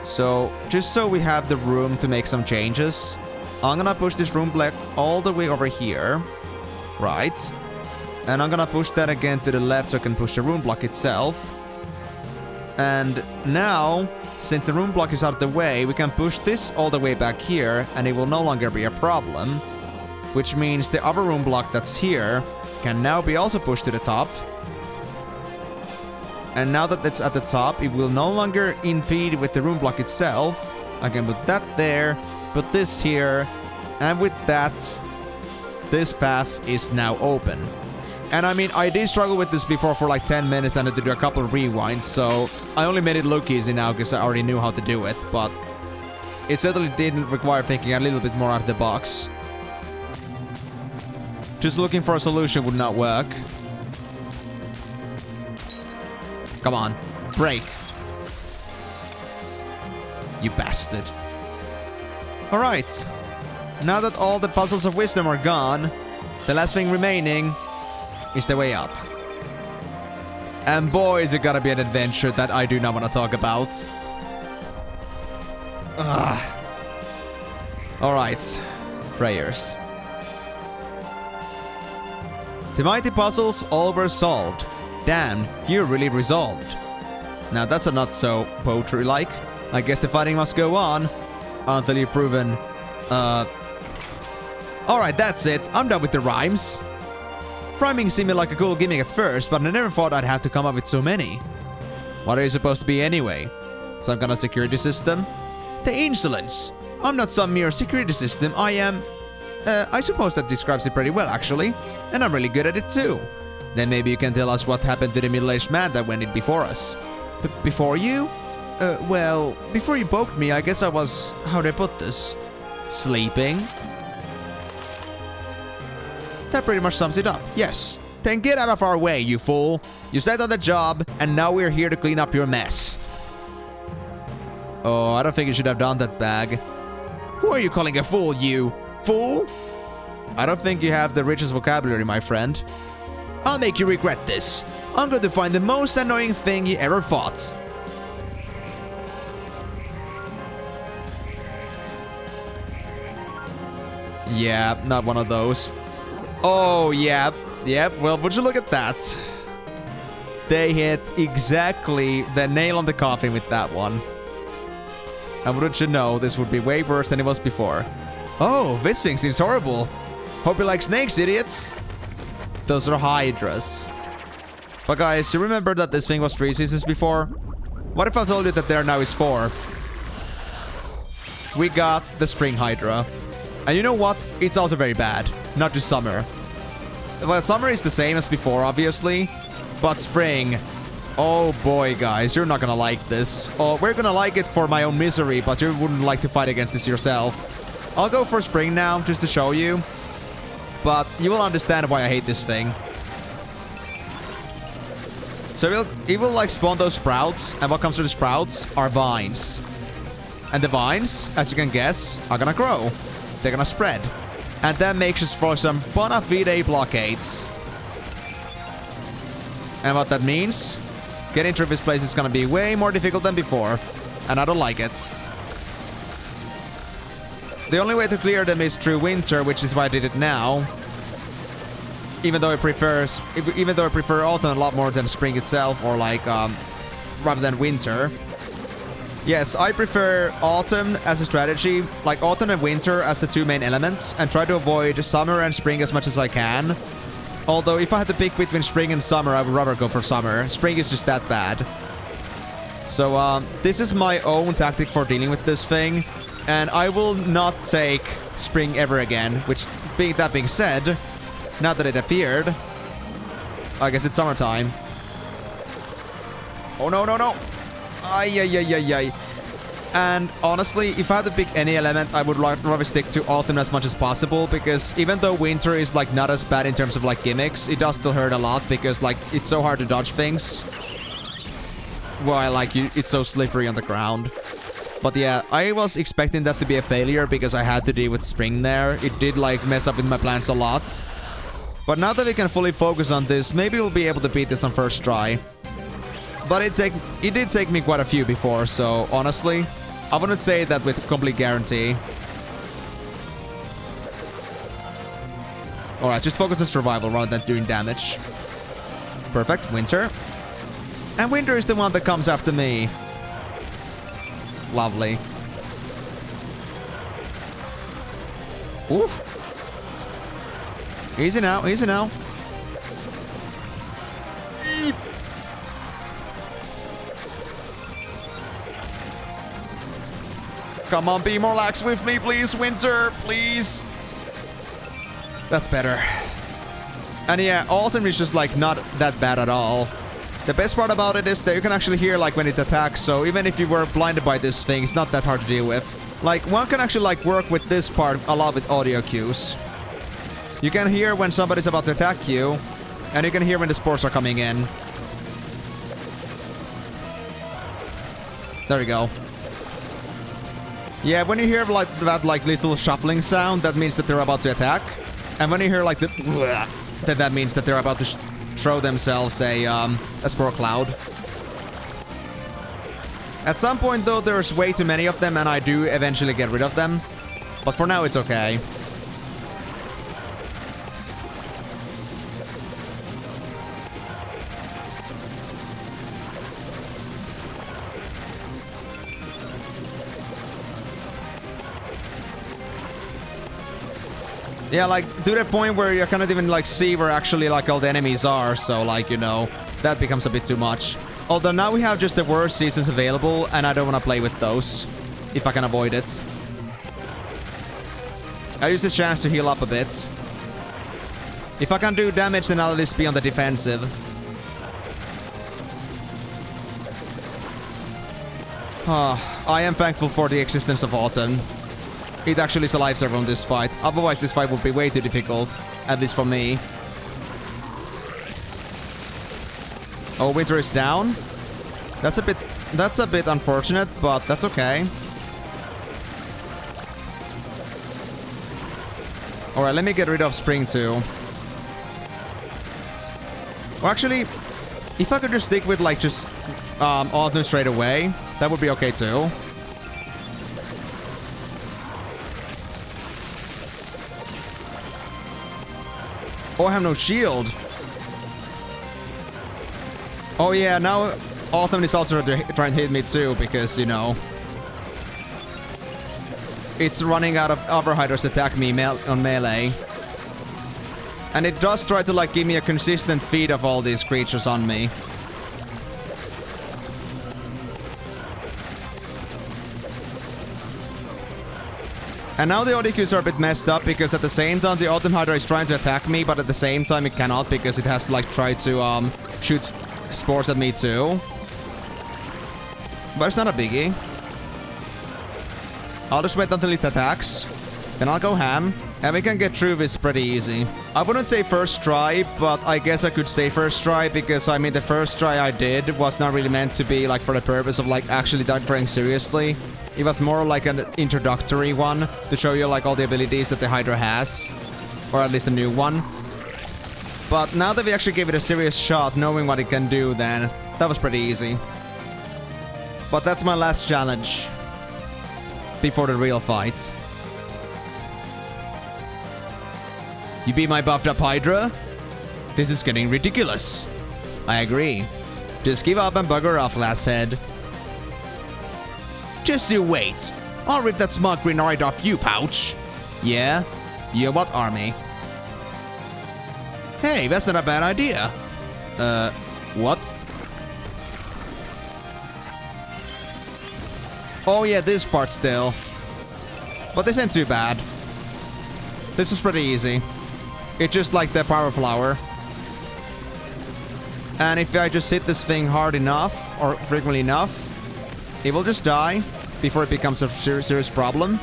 So, just so we have the room to make some changes, I'm gonna push this room block all the way over here. Right. And I'm gonna push that again to the left so I can push the room block itself. And now, since the room block is out of the way, we can push this all the way back here, and it will no longer be a problem. Which means the other room block that's here can now be also pushed to the top. And now that it's at the top, it will no longer impede with the room block itself. I can put that there, put this here, and with that, this path is now open. And I mean, I did struggle with this before for like 10 minutes and I had to do a couple of rewinds, so I only made it look easy now because I already knew how to do it, but it certainly didn't require thinking a little bit more out of the box. Just looking for a solution would not work. Come on, break. You bastard. Alright, now that all the puzzles of wisdom are gone, the last thing remaining is the way up. And boy, is it gonna be an adventure that I do not want to talk about. Ugh. Alright, prayers. The mighty puzzles all were solved. Damn, you're really resolved. Now that's a not so poetry-like. I guess the fighting must go on until you've proven, Alright, that's it. I'm done with the rhymes. Rhyming seemed like a cool gimmick at first, but I never thought I'd have to come up with so many. What are you supposed to be anyway? Some kind of security system? The insolence! I'm not some mere security system, I am... I suppose that describes it pretty well, actually. And I'm really good at it too. Then maybe you can tell us what happened to the middle-aged man that went in before us. Before you? Well, before you poked me, I guess I was... how'd I put this? Sleeping? That pretty much sums it up, yes. Then get out of our way, you fool. You said on the job, and now we're here to clean up your mess. Oh, I don't think you should have done that, Bag. Who are you calling a fool, you? Fool? I don't think you have the richest vocabulary, my friend. I'll make you regret this. I'm going to find the most annoying thing you ever fought. Yeah, not one of those. Oh, yeah. Yep, well, would you look at that? They hit exactly the nail on the coffin with that one. And wouldn't you know, this would be way worse than it was before. Oh, this thing seems horrible. Hope you like snakes, idiots. Those are hydras. But guys, you remember that this thing was 3 seasons before? What if I told you that there now is 4? We got the spring hydra. And you know what? It's also very bad. Not just summer. Well, summer is the same as before, obviously. But spring... oh boy, guys, you're not gonna like this. Oh, we're gonna like it for my own misery, but you wouldn't like to fight against this yourself. I'll go for spring now, just to show you. But you will understand why I hate this thing. So it will like spawn those sprouts, and what comes from the sprouts are vines. And the vines, as you can guess, are gonna grow. They're gonna spread. And that makes us for some bona fide blockades. And what that means, getting through this place is gonna be way more difficult than before. And I don't like it. The only way to clear them is through winter, which is why I did it now. Even though I prefer autumn a lot more than spring itself, or like rather than winter. Yes, I prefer autumn as a strategy, like autumn and winter as the two main elements, and try to avoid summer and spring as much as I can. Although if I had to pick between spring and summer, I would rather go for summer. Spring is just that bad. So this is my own tactic for dealing with this thing, and I will not take spring ever again, which that being said, now that it appeared, I guess it's summertime. Oh no, no, no! Ay, ay, ay, ay, ay. And honestly, if I had to pick any element, I would rather stick to autumn as much as possible, because even though winter is like not as bad in terms of like gimmicks, it does still hurt a lot because like it's so hard to dodge things. While like it's so slippery on the ground. But yeah, I was expecting that to be a failure because I had to deal with spring there. It did like mess up with my plans a lot. But now that we can fully focus on this, maybe we'll be able to beat this on first try. But it did take me quite a few before, so honestly, I wouldn't say that with complete guarantee. Alright, just focus on survival rather than doing damage. Perfect, winter. And winter is the one that comes after me. Lovely. Oof. Easy now, easy now. Come on, be more lax with me, please, winter, please. That's better. And yeah, autumn is just like not that bad at all. The best part about it is that you can actually hear like when it attacks, so even if you were blinded by this thing, it's not that hard to deal with. Like, one can actually like work with this part a lot with audio cues. You can hear when somebody's about to attack you, and you can hear when the spores are coming in. There we go. Yeah, when you hear like that like little shuffling sound, that means that they're about to attack. And when you hear like the then that means that they're about to throw themselves a spore cloud. At some point though, there's way too many of them and I do eventually get rid of them. But for now it's okay. Yeah, like, to the point where you cannot even, like, see where actually, like, all the enemies are. So, like, you know, that becomes a bit too much. Although now we have just the worst seasons available, and I don't want to play with those. If I can avoid it. I use this chance to heal up a bit. If I can do damage, then I'll at least be on the defensive. I am thankful for the existence of autumn. It actually is a lifesaver on this fight. Otherwise, this fight would be way too difficult. At least for me. Oh, winter is down. That's a bit unfortunate, but that's okay. Alright, let me get rid of spring too. Or actually, if I could just stick with like just autumn straight away, that would be okay too. Oh, I have no shield. Oh yeah, now autumn is also trying to hit me too, because, you know, it's running out of other hydras to attack me on melee. And it does try to, like, give me a consistent feed of all these creatures on me. And now the audio cues are a bit messed up, because at the same time the Autumn Hydra is trying to attack me, but at the same time it cannot, because it has to, like, try to shoot spores at me too. But it's not a biggie. I'll just wait until it attacks. Then I'll go ham. And we can get through this pretty easy. I wouldn't say first try, but I guess I could say first try, because, I mean, the first try I did was not really meant to be, like, for the purpose of, like, actually trying seriously. It was more like an introductory one to show you, like, all the abilities that the Hydra has. Or at least a new one. But now that we actually gave it a serious shot, knowing what it can do, then that was pretty easy. But that's my last challenge before the real fight. You beat my buffed up Hydra? This is getting ridiculous. I agree. Just give up and bugger off, glasshead. Just you wait. I'll rip that smug grin right off you, Pouch. Yeah? You what army? Hey, that's not a bad idea. What? Oh yeah, this part still. But this ain't too bad. This is pretty easy. It's just like the power flower. And if I just hit this thing hard enough, or frequently enough, it will just die before it becomes a serious problem.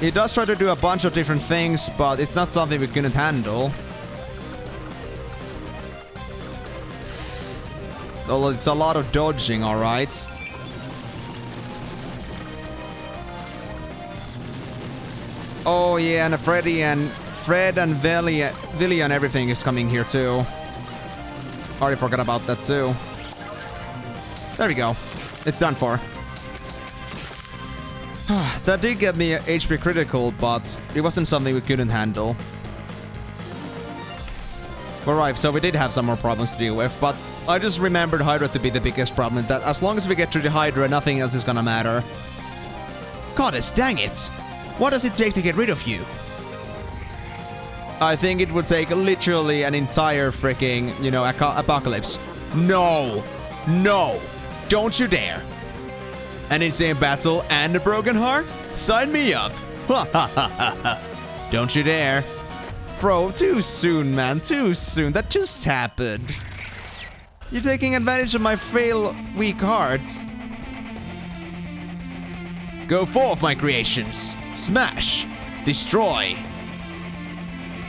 It does try to do a bunch of different things, but it's not something we couldn't handle. Although it's a lot of dodging, alright. Oh yeah, and Fred and Villy and everything is coming here too. Already forgot about that too. There we go. It's done for. That did get me a HP critical, but it wasn't something we couldn't handle. Alright, so we did have some more problems to deal with, but I just remembered Hydra to be the biggest problem, that as long as we get through the Hydra, nothing else is gonna matter. Goddess, dang it! What does it take to get rid of you? I think it would take literally an entire freaking, you know, apocalypse. No! No! Don't you dare! An insane battle and a broken heart? Sign me up! Ha ha ha ha ha! Don't you dare! Bro, too soon, man, too soon. That just happened. You're taking advantage of my frail, weak heart. Go forth, my creations. Smash! Destroy!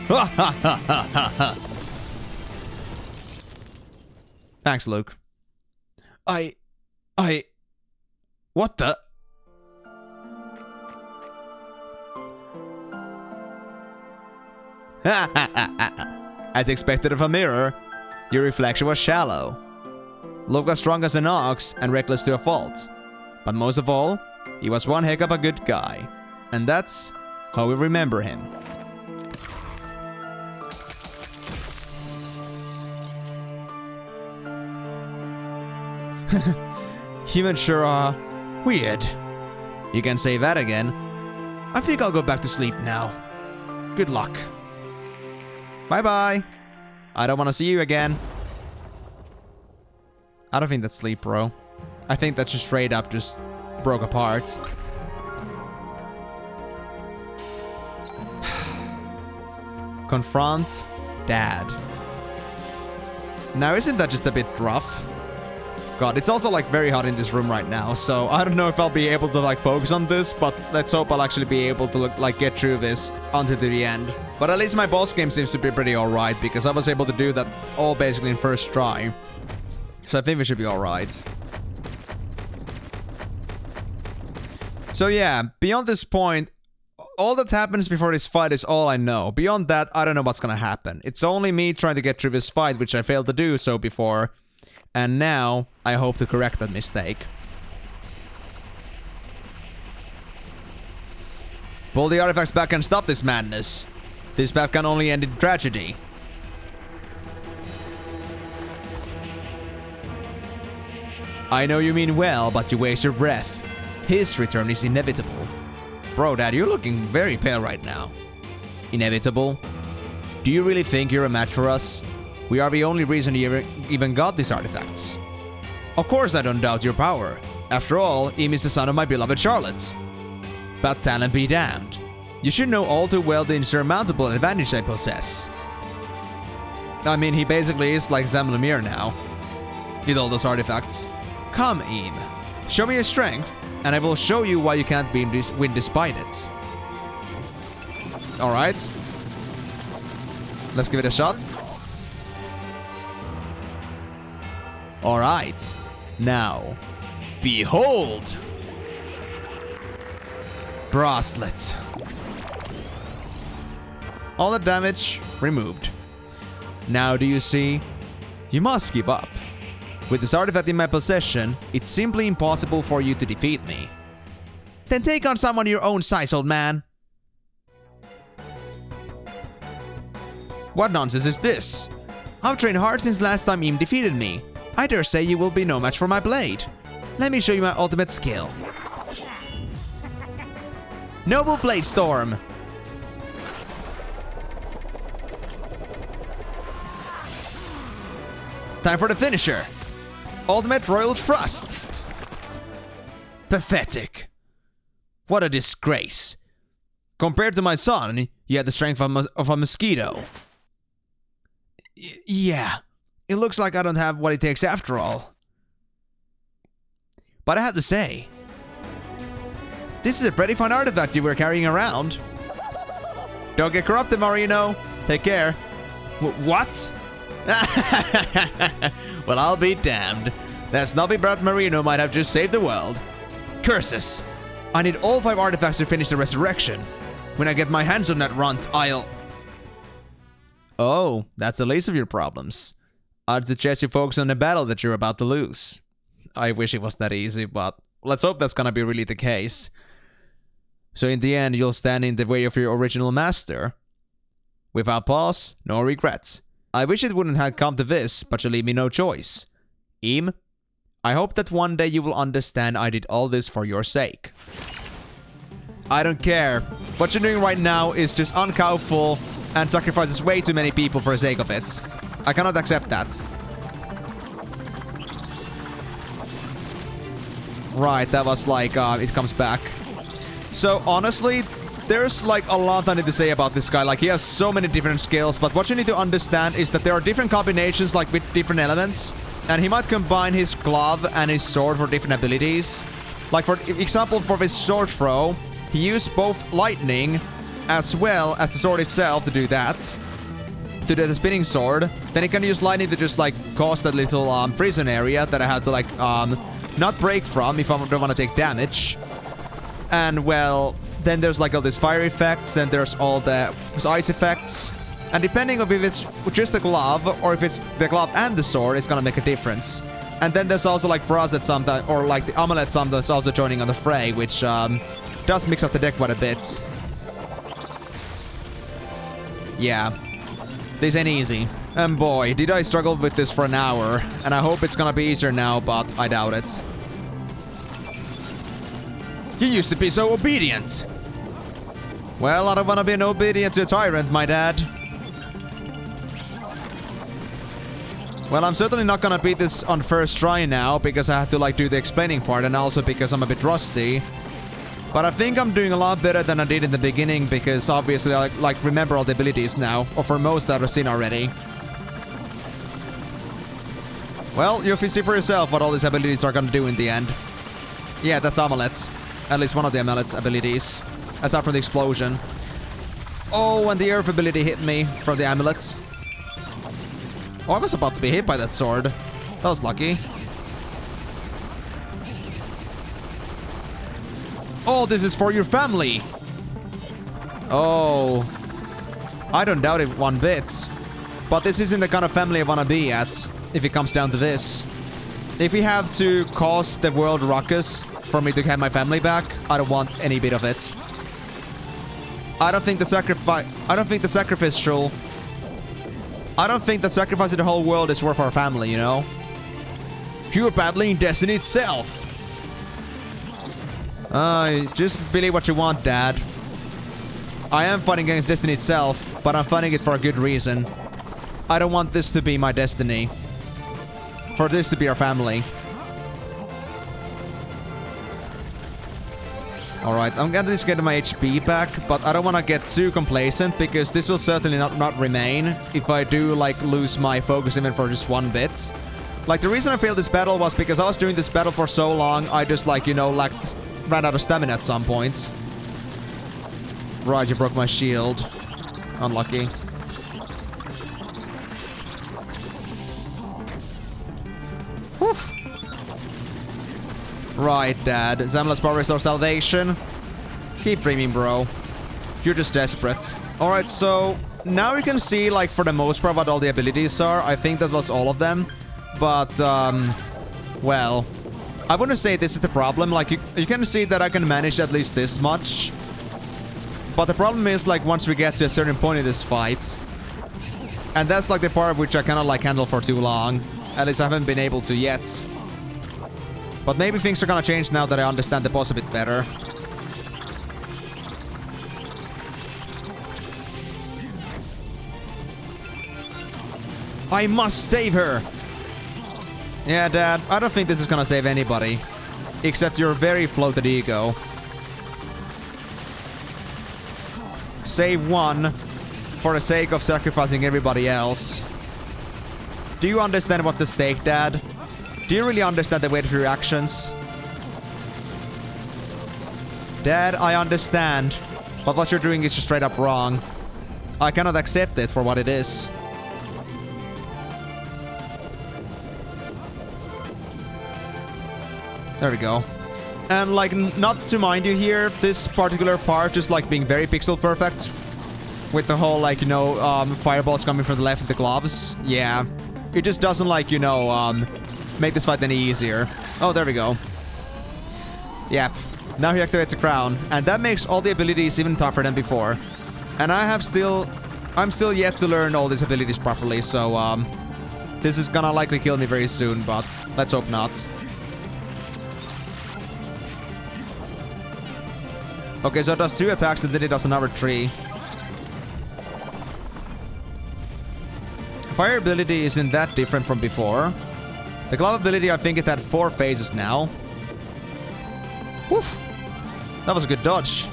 Ha ha ha ha ha ha! Thanks, Luke. What the? Ha ha ha ha! As expected of a mirror, your reflection was shallow. Luke was strong as an ox and reckless to a fault. But most of all, he was one heck of a good guy. And that's how we remember him. Humans sure are weird. You can say that again. I think I'll go back to sleep now. Good luck. Bye-bye. I don't want to see you again. I don't think that's sleep, bro. I think that's just straight up just broke apart. Confront Dad. Now, isn't that just a bit rough? God, it's also like very hot in this room right now, so I don't know if I'll be able to like focus on this, but let's hope I'll actually be able to like get through this until to the end. But at least my boss game seems to be pretty alright, because I was able to do that all basically in first try. So I think we should be alright. So yeah, beyond this point, all that happens before this fight is all I know. Beyond that, I don't know what's gonna happen. It's only me trying to get through this fight, which I failed to do so before. And now, I hope to correct that mistake. Pull the artifacts back and stop this madness. This path can only end in tragedy. I know you mean well, but you waste your breath. His return is inevitable. Bro, Dad, you're looking very pale right now. Inevitable? Do you really think you're a match for us? We are the only reason you even got these artifacts. Of course I don't doubt your power. After all, Em is the son of my beloved Charlotte. But talent be damned. You should know all too well the insurmountable advantage I possess. I mean, he basically is like Zhamla Meer now. With all those artifacts. Come, Em. Show me your strength, and I will show you why you can't win despite it. Alright. Let's give it a shot. Alright. Now, behold! Bracelet. All the damage removed. Now do you see? You must give up. With this artifact in my possession, it's simply impossible for you to defeat me. Then take on someone your own size, old man. What nonsense is this? I've trained hard since last time Em defeated me. I dare say you will be no match for my blade. Let me show you my ultimate skill. Noble Blade Storm! Time for the finisher. Ultimate Royal Thrust. Pathetic. What a disgrace. Compared to my son, you had the strength of a mosquito. Yeah, it looks like I don't have what it takes after all. But I have to say, this is a pretty fun artifact you were carrying around. Don't get corrupted, Marino. Take care. What? Well, I'll be damned. That snobby brat Marino might have just saved the world. Curses. I need all 5 artifacts to finish the resurrection. When I get my hands on that runt, I'll... Oh, that's the least of your problems. I'd suggest you focus on the battle that you're about to lose. I wish it was that easy, but let's hope that's gonna be really the case. So in the end, you'll stand in the way of your original master. Without pause, no regrets. I wish it wouldn't have come to this, but you leave me no choice. Em, I hope that one day you will understand I did all this for your sake. I don't care. What you're doing right now is just uncowful and sacrifices way too many people for the sake of it. I cannot accept that. Right, that was like, it comes back. So honestly, there's like a lot I need to say about this guy. Like, he has so many different skills, but what you need to understand is that there are different combinations, like with different elements, and he might combine his glove and his sword for different abilities. Like, for example, for his sword throw, he used both lightning as well as the sword itself to do that. To do the spinning sword. Then he can use lightning to just like cause that little prison area that I had to like not break from if I don't want to take damage. And well, then there's like all these fire effects, then there's all the ice effects. And depending on if it's just the glove or if it's the glove and the sword, it's gonna make a difference. And then there's also like bras that sometimes, or like the amulet sometimes also joining on the fray, which does mix up the deck quite a bit. Yeah. This ain't easy. And boy, did I struggle with this for an hour. And I hope it's gonna be easier now, but I doubt it. You used to be so obedient. Well, I don't want to be an obedient to a tyrant, my dad. Well, I'm certainly not gonna beat this on first try now, because I have to like do the explaining part, and also because I'm a bit rusty. But I think I'm doing a lot better than I did in the beginning, because obviously I like remember all the abilities now, or for most that I've seen already. Well, you'll see for yourself what all these abilities are gonna do in the end. Yeah, that's amulet. At least one of the amulet's abilities. Aside from the explosion. Oh, and the earth ability hit me from the amulets. Oh, I was about to be hit by that sword. That was lucky. Oh, this is for your family. Oh. I don't doubt it one bit. But this isn't the kind of family I want to be at, if it comes down to this. If we have to cause the world ruckus for me to have my family back, I don't want any bit of it. I don't think the sacrificing the whole world is worth our family, you know? You're battling destiny itself. Just believe what you want, Dad. I am fighting against destiny itself, but I'm fighting it for a good reason. I don't want this to be my destiny. For this to be our family. Alright, I'm gonna just get my HP back, but I don't want to get too complacent, because this will certainly not remain if I do, like, lose my focus even for just one bit. Like, the reason I failed this battle was because I was doing this battle for so long, I just, like, you know, like, ran out of stamina at some point. Right, you broke my shield. Unlucky. Whew. Right, Dad. Zhamla's power is our salvation. Keep dreaming, bro. You're just desperate. Alright, so now you can see, like, for the most part what all the abilities are. I think that was all of them. But, well, I wouldn't say this is the problem. Like, you can see that I can manage at least this much. But the problem is, like, once we get to a certain point in this fight. And that's, like, the part which I cannot, like, handle for too long. At least I haven't been able to yet. But maybe things are gonna change now that I understand the boss a bit better. I must save her! Yeah, Dad, I don't think this is gonna save anybody. Except your very floated ego. Save one for the sake of sacrificing everybody else. Do you understand what's at stake, Dad? Do you really understand the weight of your actions? Dad, I understand. But what you're doing is just straight up wrong. I cannot accept it for what it is. There we go. And like, not to mind you here, this particular part just like being very pixel perfect. With the whole like, you know, fireballs coming from the left of the gloves. Yeah. It just doesn't like, you know, make this fight any easier. Oh, there we go. Yep. Now he activates the crown. And that makes all the abilities even tougher than before. And I'm still yet to learn all these abilities properly, so, this is gonna likely kill me very soon, but let's hope not. Okay, so it does 2 attacks and then it does another 3. Fire ability isn't that different from before. The glove ability, I think it had 4 phases now. Woof! That was a good dodge.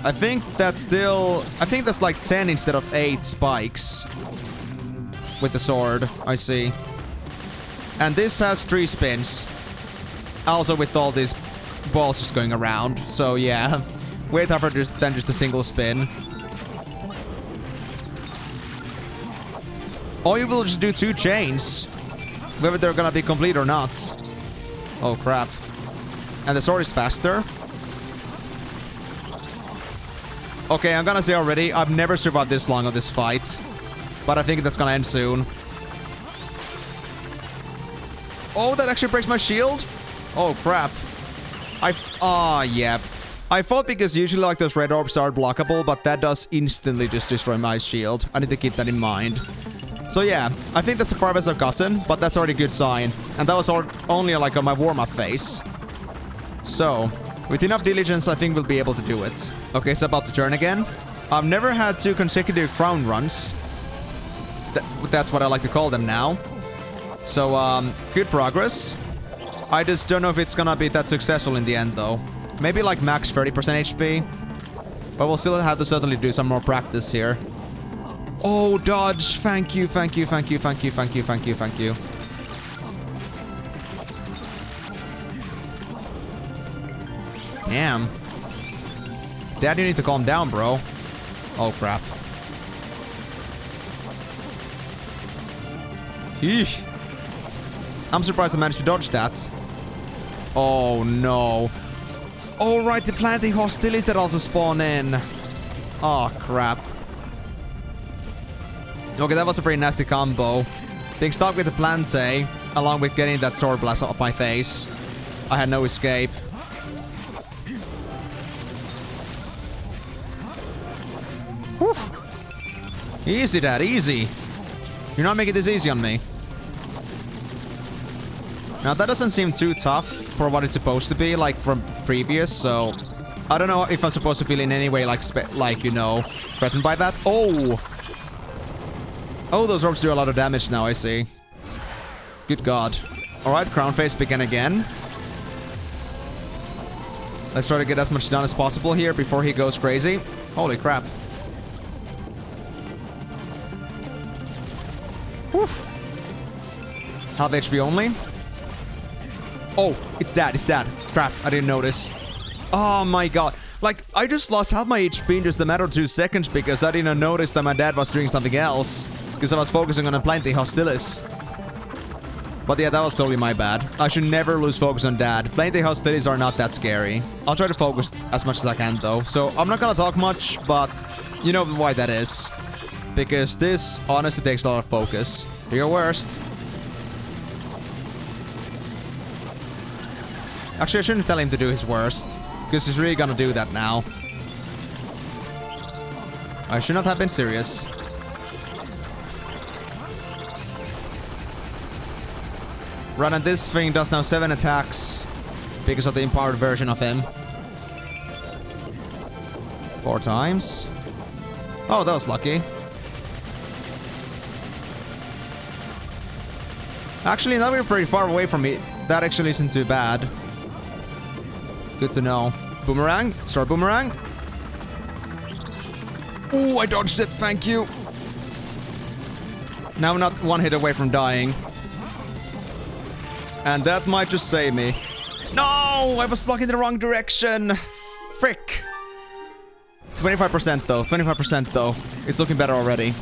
I think that's like 10 instead of 8 spikes. With the sword, I see. And this has 3 spins. Also with all these balls just going around. So yeah, way tougher than just a single spin. Or you will just do 2 chains. Whether they're gonna be complete or not. Oh crap. And the sword is faster. Okay, I'm gonna say already, I've never survived this long on this fight. But I think that's gonna end soon. Oh, that actually breaks my shield? Oh, crap. Yeah. I thought because usually like those red orbs are blockable, but that does instantly just destroy my shield. I need to keep that in mind. So yeah, I think that's the far best I've gotten, but that's already a good sign. And that was only like on my warm-up phase. So, with enough diligence, I think we'll be able to do it. Okay, it's about to turn again. I've never had 2 consecutive crown runs. That's what I like to call them now. So, good progress. I just don't know if it's gonna be that successful in the end, though. Maybe like max 30% HP. But we'll still have to certainly do some more practice here. Oh, dodge! Thank you, thank you, thank you, thank you, thank you, thank you, thank you. Damn. Dad, you need to calm down, bro. Oh, crap. Eesh. I'm surprised I managed to dodge that. Oh, no. Oh, right, the planting hostilities that also spawn in. Oh, crap. Okay, that was a pretty nasty combo. Being stuck with the plante, along with getting that sword blast off my face. I had no escape. Whew. Easy, Dad, easy. You're not making this easy on me. Now, that doesn't seem too tough for what it's supposed to be, like from previous, so... I don't know if I'm supposed to feel in any way, like, you know, threatened by that. Oh! Oh, those orbs do a lot of damage now, I see. Good God. Alright, crown phase begin again. Let's try to get as much done as possible here before he goes crazy. Holy crap. Whew. Half HP only. Oh, it's Dad, it's Dad. Crap, I didn't notice. Oh my God. Like, I just lost half my HP in just a matter of 2 seconds because I didn't notice that my dad was doing something else. Because I was focusing on Planting Hostilis. But yeah, that was totally my bad. I should never lose focus on Dad. Planting Hostilities are not that scary. I'll try to focus as much as I can though. So, I'm not gonna talk much, but you know why that is. Because this honestly takes a lot of focus. Do your worst. Actually, I shouldn't tell him to do his worst. Because he's really gonna do that now. I should not have been serious. Right, and this thing does now 7 attacks because of the empowered version of him. 4 times. Oh, that was lucky. Actually, now we're pretty far away from it. That actually isn't too bad. Good to know. Boomerang. Start boomerang. Ooh, I dodged it. Thank you. Now I'm not 1 hit away from dying. And that might just save me. No! I was blocking the wrong direction. Frick. 25% though. 25% though. It's looking better already.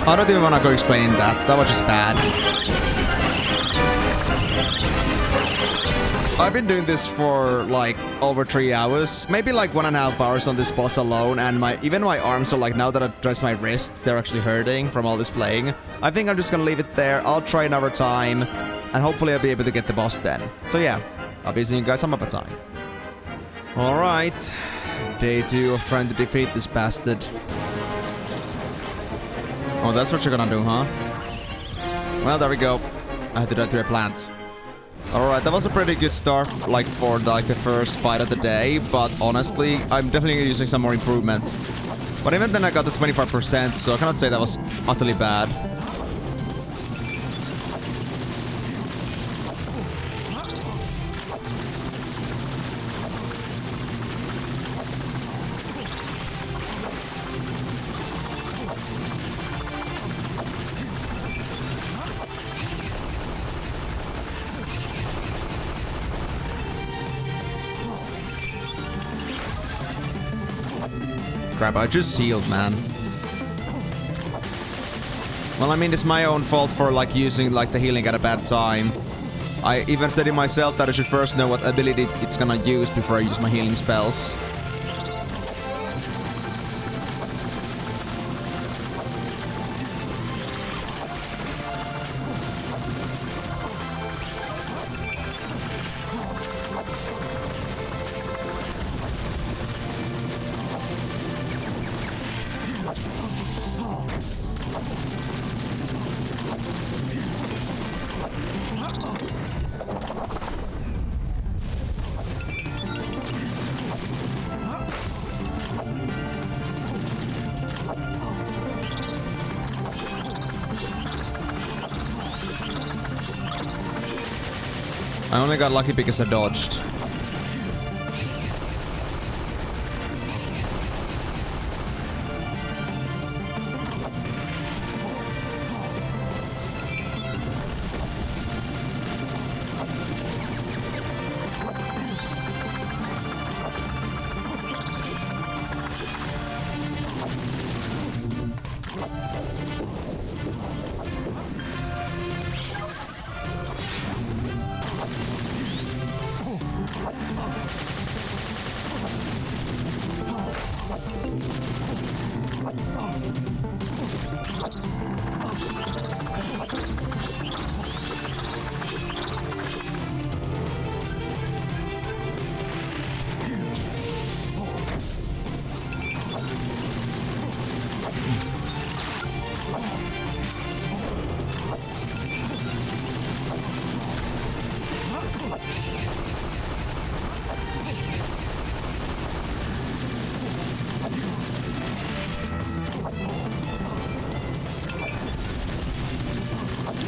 I don't even want to go explaining that. That was just bad. I've been doing this for like over 3 hours. Maybe like 1.5 hours on this boss alone. And even my arms are like, now that I've dressed my wrists, they're actually hurting from all this playing. I think I'm just gonna leave it there. I'll try another time. And hopefully I'll be able to get the boss then. So yeah, I'll be seeing you guys some other time. Alright. Day 2 of trying to defeat this bastard. Oh, that's what you're gonna do, huh? Well, there we go. I had to die to a plant. Alright, that was a pretty good start, like, for, like, the first fight of the day. But, honestly, I'm definitely using some more improvement. But even then, I got the 25%, so I cannot say that was utterly bad. Crap, I just healed, man. Well, I mean, it's my own fault for, like, using, like, the healing at a bad time. I even said to myself that I should first know what ability it's gonna use before I use my healing spells. I only got lucky because I dodged.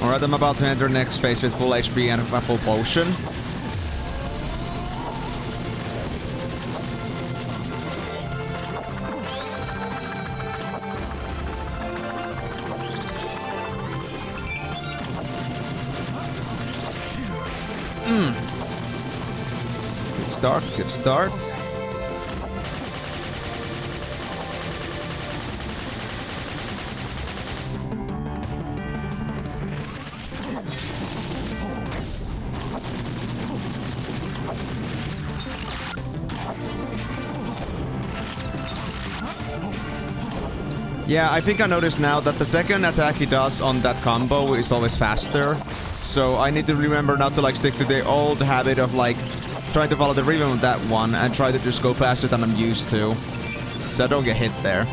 Alright, I'm about to enter next phase with full HP and a full potion. Good start, good start. Yeah, I think I noticed now that the second attack he does on that combo is always faster. So I need to remember not to like stick to the old habit of like trying to follow the rhythm of that one and try to just go faster than I'm used to. So I don't get hit there.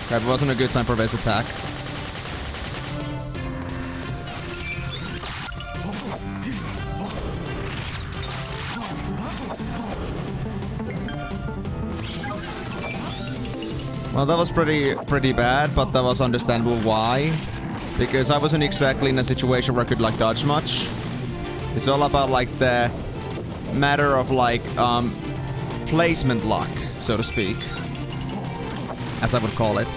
That wasn't a good time for base attack. Well, that was pretty bad, but that was understandable why. Because I wasn't exactly in a situation where I could like dodge much. It's all about like the matter of like placement luck, so to speak. As I would call it.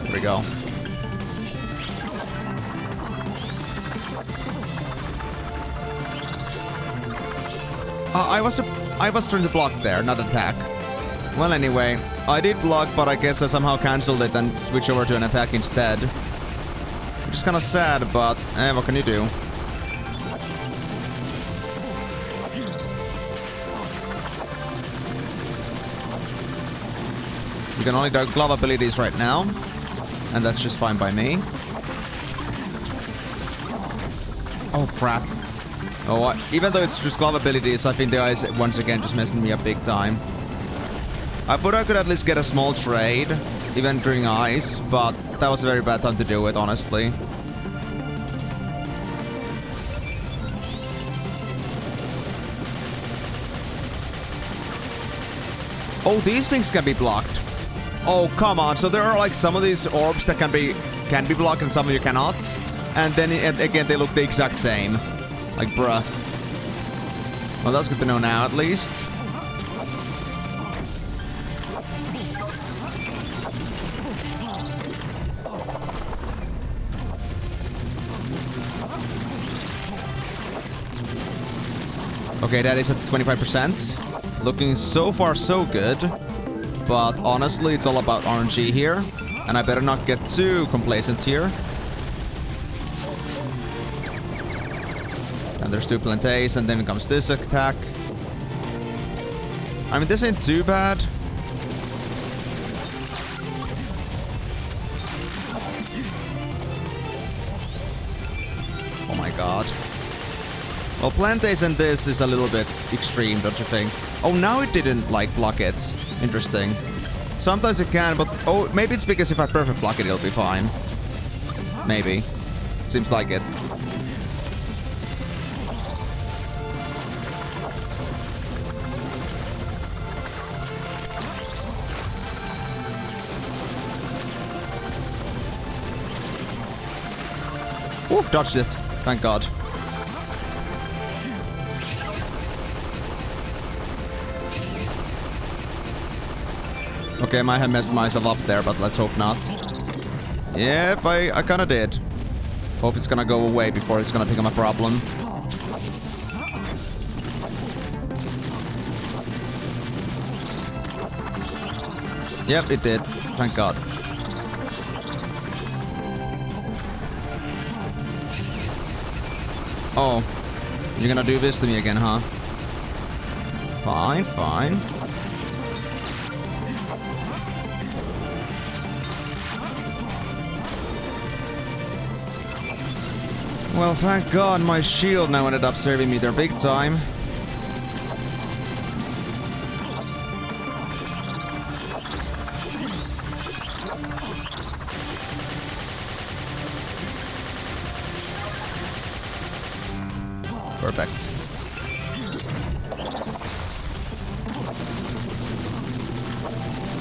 There we go. I was trying to block there, not attack. Well, anyway, I did block, but I guess I somehow cancelled it and switched over to an attack instead. Which is kind of sad, but what can you do? You can only do glove abilities right now, and that's just fine by me. Oh, crap. Oh, even though it's just glove abilities, I think the ice once again just messing me up big time. I thought I could at least get a small trade, even during ice, but that was a very bad time to do it, honestly. Oh, these things can be blocked. Oh, come on. So there are like some of these orbs that can be blocked and some of you cannot. And then again, they look the exact same. Like, bruh. Well, that's good to know now, at least. Okay, that is at 25%. Looking so far so good. But honestly, it's all about RNG here. And I better not get too complacent here. And there's two plantays, and then comes this attack. I mean, this ain't too bad. Oh my god. Well, plantays and this is a little bit extreme, don't you think? Oh, now it didn't, like, block it. Interesting. Sometimes it can, but... Oh, maybe it's because if I perfect block it, it'll be fine. Maybe. Seems like it. Oof, dodged it. Thank God. Okay, I might have messed myself up there, but let's hope not. Yep, I kinda did. Hope it's gonna go away before it's gonna become a problem. Yep, it did. Thank God. Oh, you're gonna do this to me again, huh? Fine, fine. Well, thank God my shield now ended up serving me there big time. Perfect.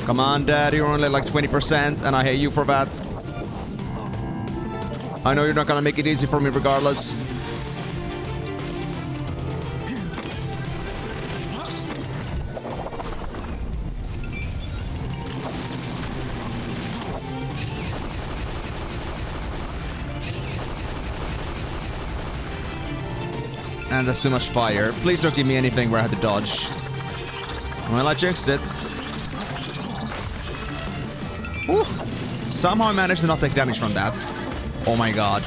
Come on, Dad, you're only like 20%, and I hate you for that. I know you're not gonna make it easy for me regardless. And that's too much fire. Please don't give me anything where I have to dodge. Well, I jinxed it. Whew. Somehow I managed to not take damage from that. Oh my god.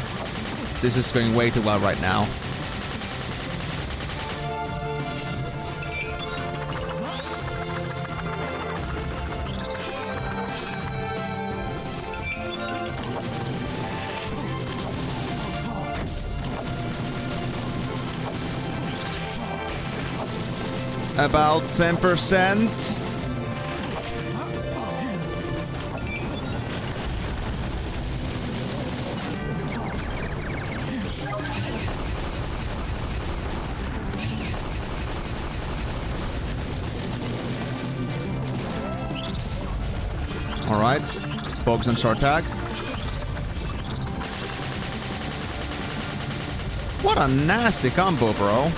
This is going way too well right now. About 10%. Alright. Focus on short tag. What a nasty combo, bro.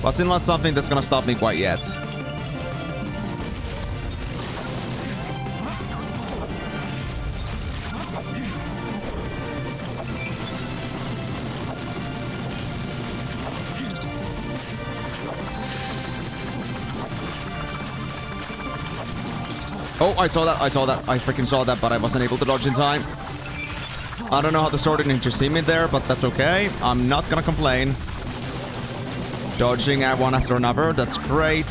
But still not something that's gonna stop me quite yet. Oh, I saw that, I freaking saw that, but I wasn't able to dodge in time. I don't know how the sword didn't just see me there, but that's okay. I'm not gonna complain. Dodging at one after another, that's great.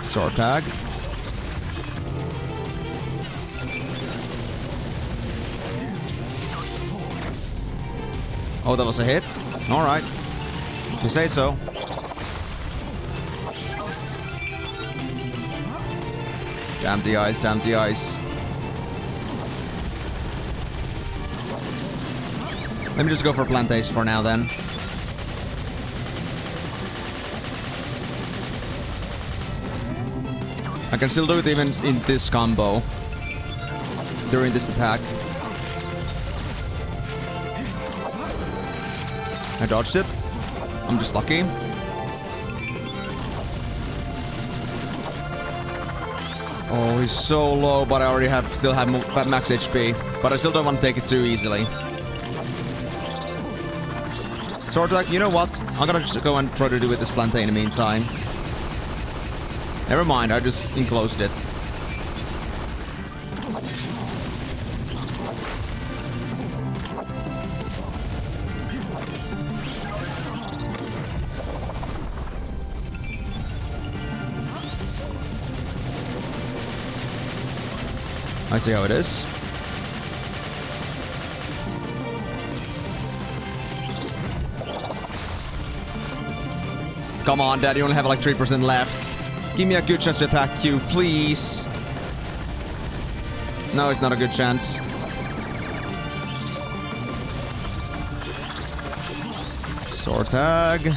Sword tag. Oh, that was a hit? Alright. If you say so. Damn the ice, damn the ice. Let me just go for plantation for now then. I can still do it even in this combo. During this attack. I dodged it. I'm just lucky. Oh, he's so low, but I already still have max HP. But I still don't want to take it too easily. Sword attack, you know what? I'm gonna just go and try to do with this plantain in the meantime. Never mind, I just enclosed it. I see how it is. Come on, Dad, you only have like 3% left. Give me a good chance to attack you, please. No, it's not a good chance. Sword tag.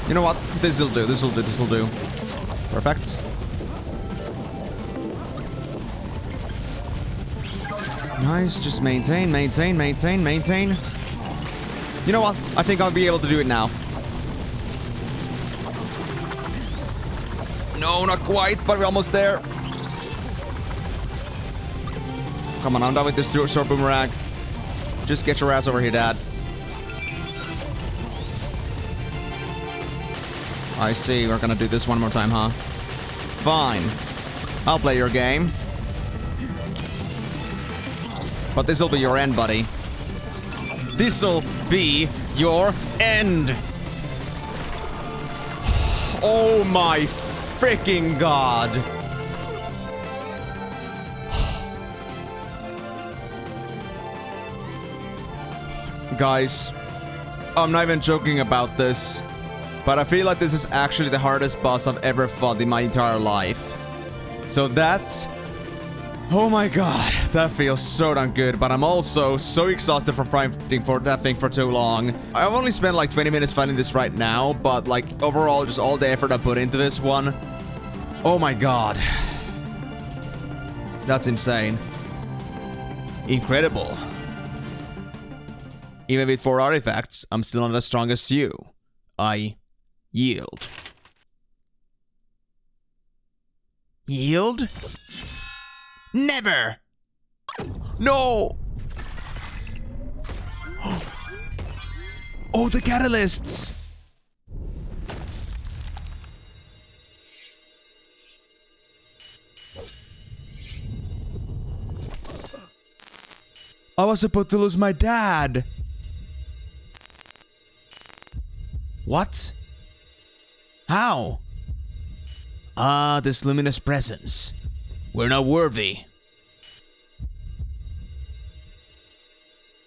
You know what? This'll do, this'll do, this'll do. Perfect. Nice, just maintain, maintain, maintain, maintain. You know what? I think I'll be able to do it now. No, not quite, but we're almost there. Come on, I'm done with this short boomerang. Just get your ass over here, Dad. I see, we're gonna do this one more time, huh? Fine. I'll play your game. But this'll be your end, buddy. This'll be your end! Oh my freaking god! Guys, I'm not even joking about this. But I feel like this is actually the hardest boss I've ever fought in my entire life. So that's... oh my god, that feels so damn good. But I'm also so exhausted from fighting for that thing for too long. I've only spent like 20 minutes fighting this right now. But like overall, just all the effort I put into this one. Oh my god. That's insane. Incredible. Even with 4 artifacts, I'm still not as strong as you. I yield. Yield? Never! No! Oh, the catalysts! I was supposed to lose my dad. What? How? Ah, this luminous presence. We're not worthy.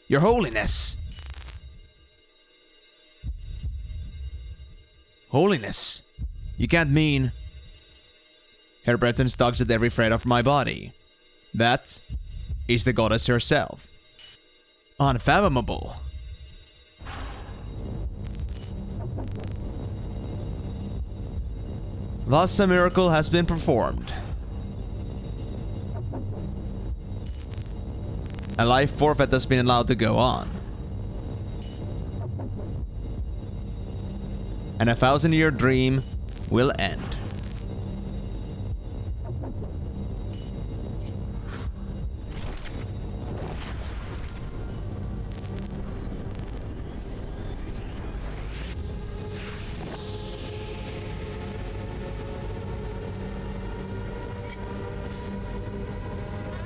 Your Holiness. Holiness? You can't mean... Her presence tugs at every thread of my body. That is the goddess herself. Unfathomable. Thus a miracle has been performed. A life forfeit has been allowed to go on. And a 1000-year dream will end.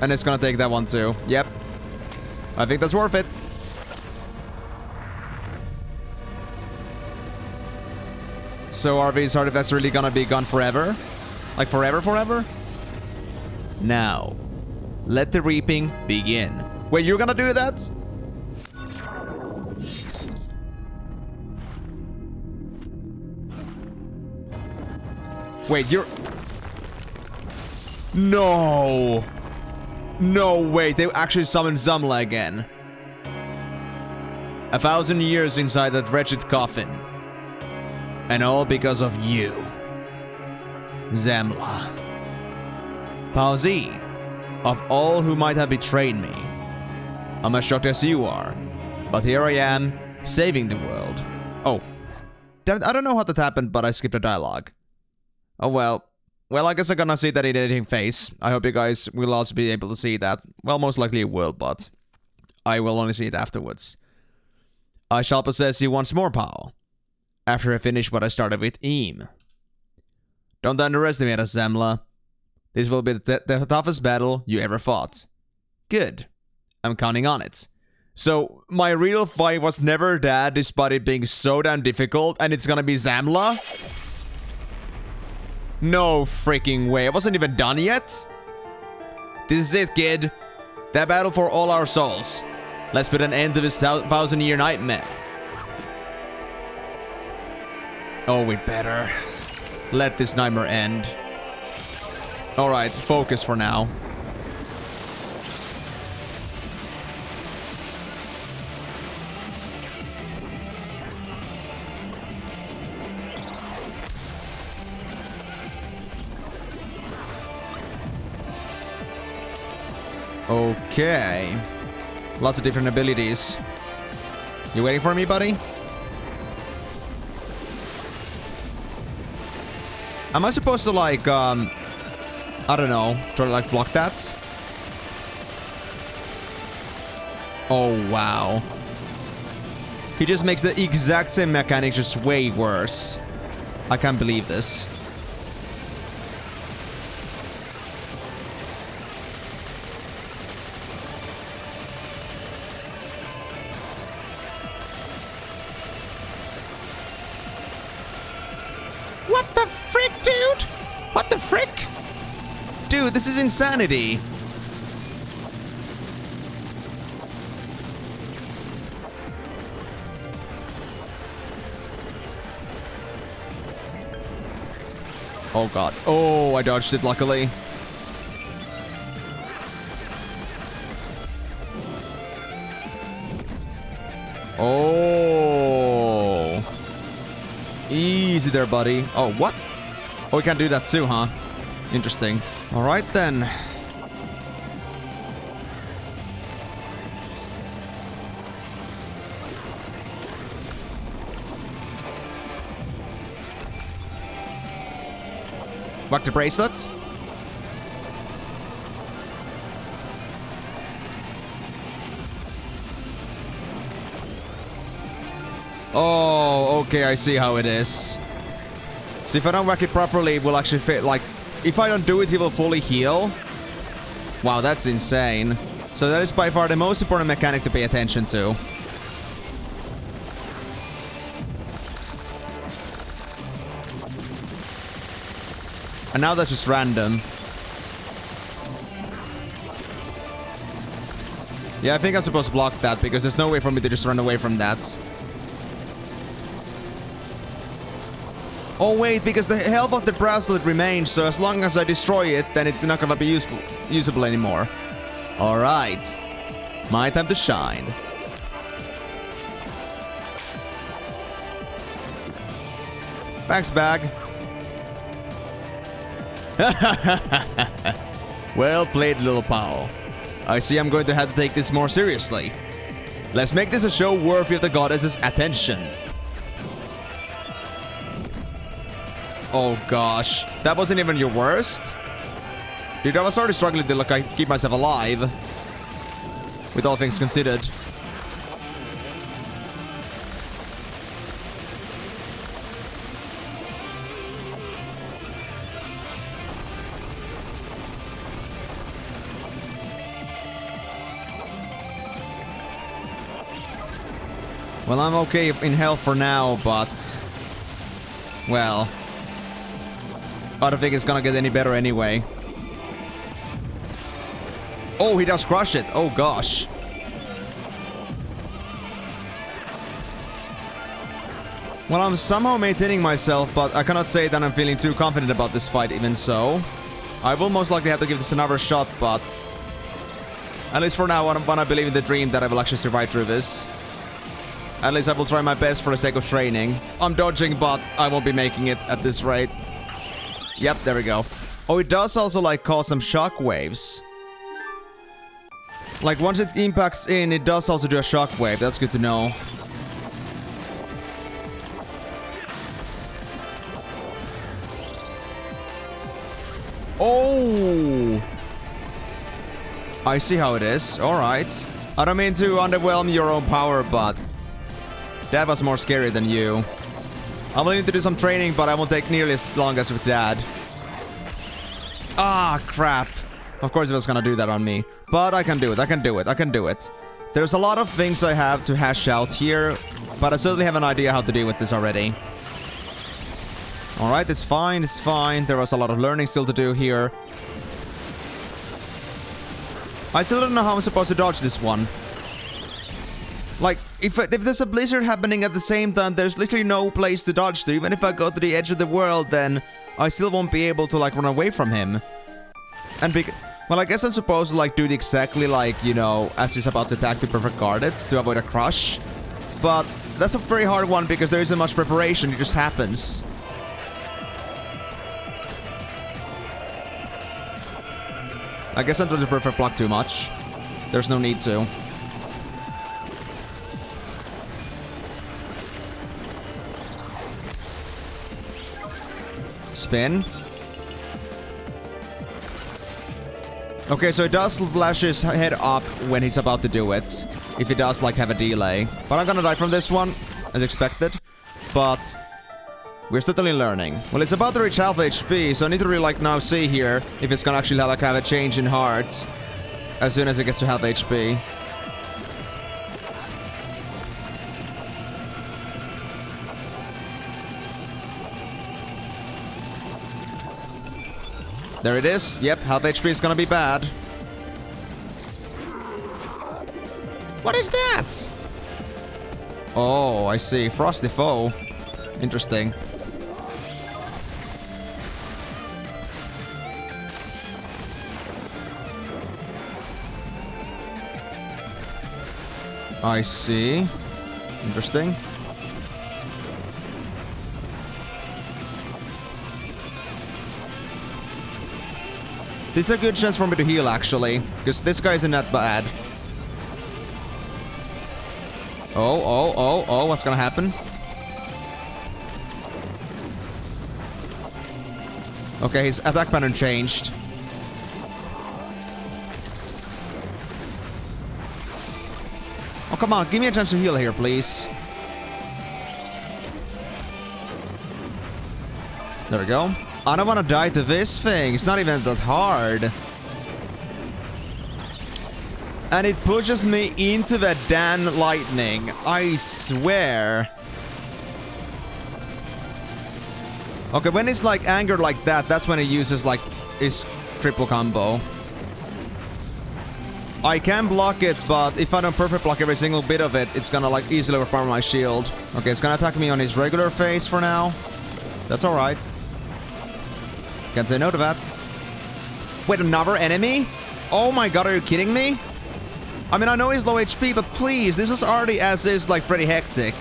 And it's gonna take that one too. Yep. I think that's worth it. So are these artifacts really gonna be gone forever? Like forever? Now, let the reaping begin. Wait, you're gonna do that? Wait, you're... No! No, wait, they actually summoned Zhamla again. 1000 years inside that wretched coffin. And all because of you. Zhamla. Pauzi, of all who might have betrayed me, I'm as shocked as you are. But here I am, saving the world. Oh. Damn it, I don't know how that happened, but I skipped a dialogue. Oh well. Well, I guess I'm gonna see that in editing phase. I hope you guys will also be able to see that. Well, most likely you will, but I will only see it afterwards. I shall possess you once more, pal. After I finish what I started with Em. Don't underestimate us, Zhamla. This will be the toughest battle you ever fought. Good. I'm counting on it. So, my real fight was never that, despite it being so damn difficult, and it's gonna be Zhamla? No freaking way. I wasn't even done yet. This is it, kid. That battle for all our souls. Let's put an end to this 1000-year nightmare. Oh, we better. Let this nightmare end. Alright, focus for now. Okay. Lots of different abilities. You waiting for me, buddy? Am I supposed to, like, I don't know, try to, like, block that? Oh, wow. He just makes the exact same mechanic, just way worse. I can't believe this. What the frick, dude? What the frick? Dude, this is insanity. Oh god. Oh, I dodged it luckily. Oh. Easy there, buddy. Oh, what? Oh, we can't do that too, huh? Interesting. Alright then. Back to bracelet. Oh, okay, I see how it is. So if I don't whack it properly, it will actually fit, like... If I don't do it, he will fully heal. Wow, that's insane. So that is by far the most important mechanic to pay attention to. And now that's just random. Yeah, I think I'm supposed to block that, because there's no way for me to just run away from that. Oh wait, because the health of the bracelet remains, so as long as I destroy it, then it's not gonna be usable anymore. Alright. My time to shine. Thanks, bag. Well played, little pal. I see I'm going to have to take this more seriously. Let's make this a show worthy of the goddess's attention. Oh gosh, that wasn't even your worst? Dude, I was already struggling to keep myself alive. With all things considered. Well, I'm okay in health for now, but... Well... I don't think it's gonna get any better anyway. Oh, he does crush it. Oh, gosh. Well, I'm somehow maintaining myself, but I cannot say that I'm feeling too confident about this fight even so. I will most likely have to give this another shot, but... At least for now, I wanna believe in the dream that I will actually survive through this. At least I will try my best for the sake of training. I'm dodging, but I won't be making it at this rate. Yep, there we go. Oh, it does also, like, cause some shockwaves. Like, once it impacts in, it does also do a shockwave. That's good to know. Oh! I see how it is. Alright. I don't mean to underwhelm your own power, but... that was more scary than you. I will need to do some training, but I won't take nearly as long as with Dad. Ah, crap. Of course it was gonna do that on me. But I can do it, I can do it, I can do it. There's a lot of things I have to hash out here, but I certainly have an idea how to deal with this already. Alright, it's fine, it's fine. There was a lot of learning still to do here. I still don't know how I'm supposed to dodge this one. Like, if there's a blizzard happening at the same time, there's literally no place to dodge to. Even if I go to the edge of the world, then I still won't be able to, like, run away from him. And well, I guess I'm supposed to, like, do it exactly like, you know, as he's about to attack to perfect guard it to avoid a crush. But that's a very hard one because there isn't much preparation, it just happens. I guess I'm doing the perfect block too much. There's no need to. Spin. Okay, so it does flash his head up when he's about to do it. If he does, like, have a delay. But I'm gonna die from this one, as expected. But we're certainly learning. Well, it's about to reach half HP, so I need to really, like, now see here if it's gonna actually, like, have a change in heart as soon as it gets to half HP. There it is. Yep, half HP is gonna be bad. What is that? Oh, I see. Frosty foe. Interesting. I see. Interesting. This is a good chance for me to heal, actually, because this guy isn't that bad. Oh, what's gonna happen? Okay, his attack pattern changed. Oh, come on, give me a chance to heal here, please. There we go. I don't want to die to this thing. It's not even that hard. And it pushes me into the damn lightning. I swear. Okay, when it's like angered like that, that's when it uses like his triple combo. I can block it, but if I don't perfect block every single bit of it, it's gonna like easily overpower my shield. Okay, it's gonna attack me on his regular phase for now. That's alright. Can't say no to that. Wait, another enemy? Oh my god, are you kidding me? I mean, I know he's low HP, but please, this is already as is like pretty hectic.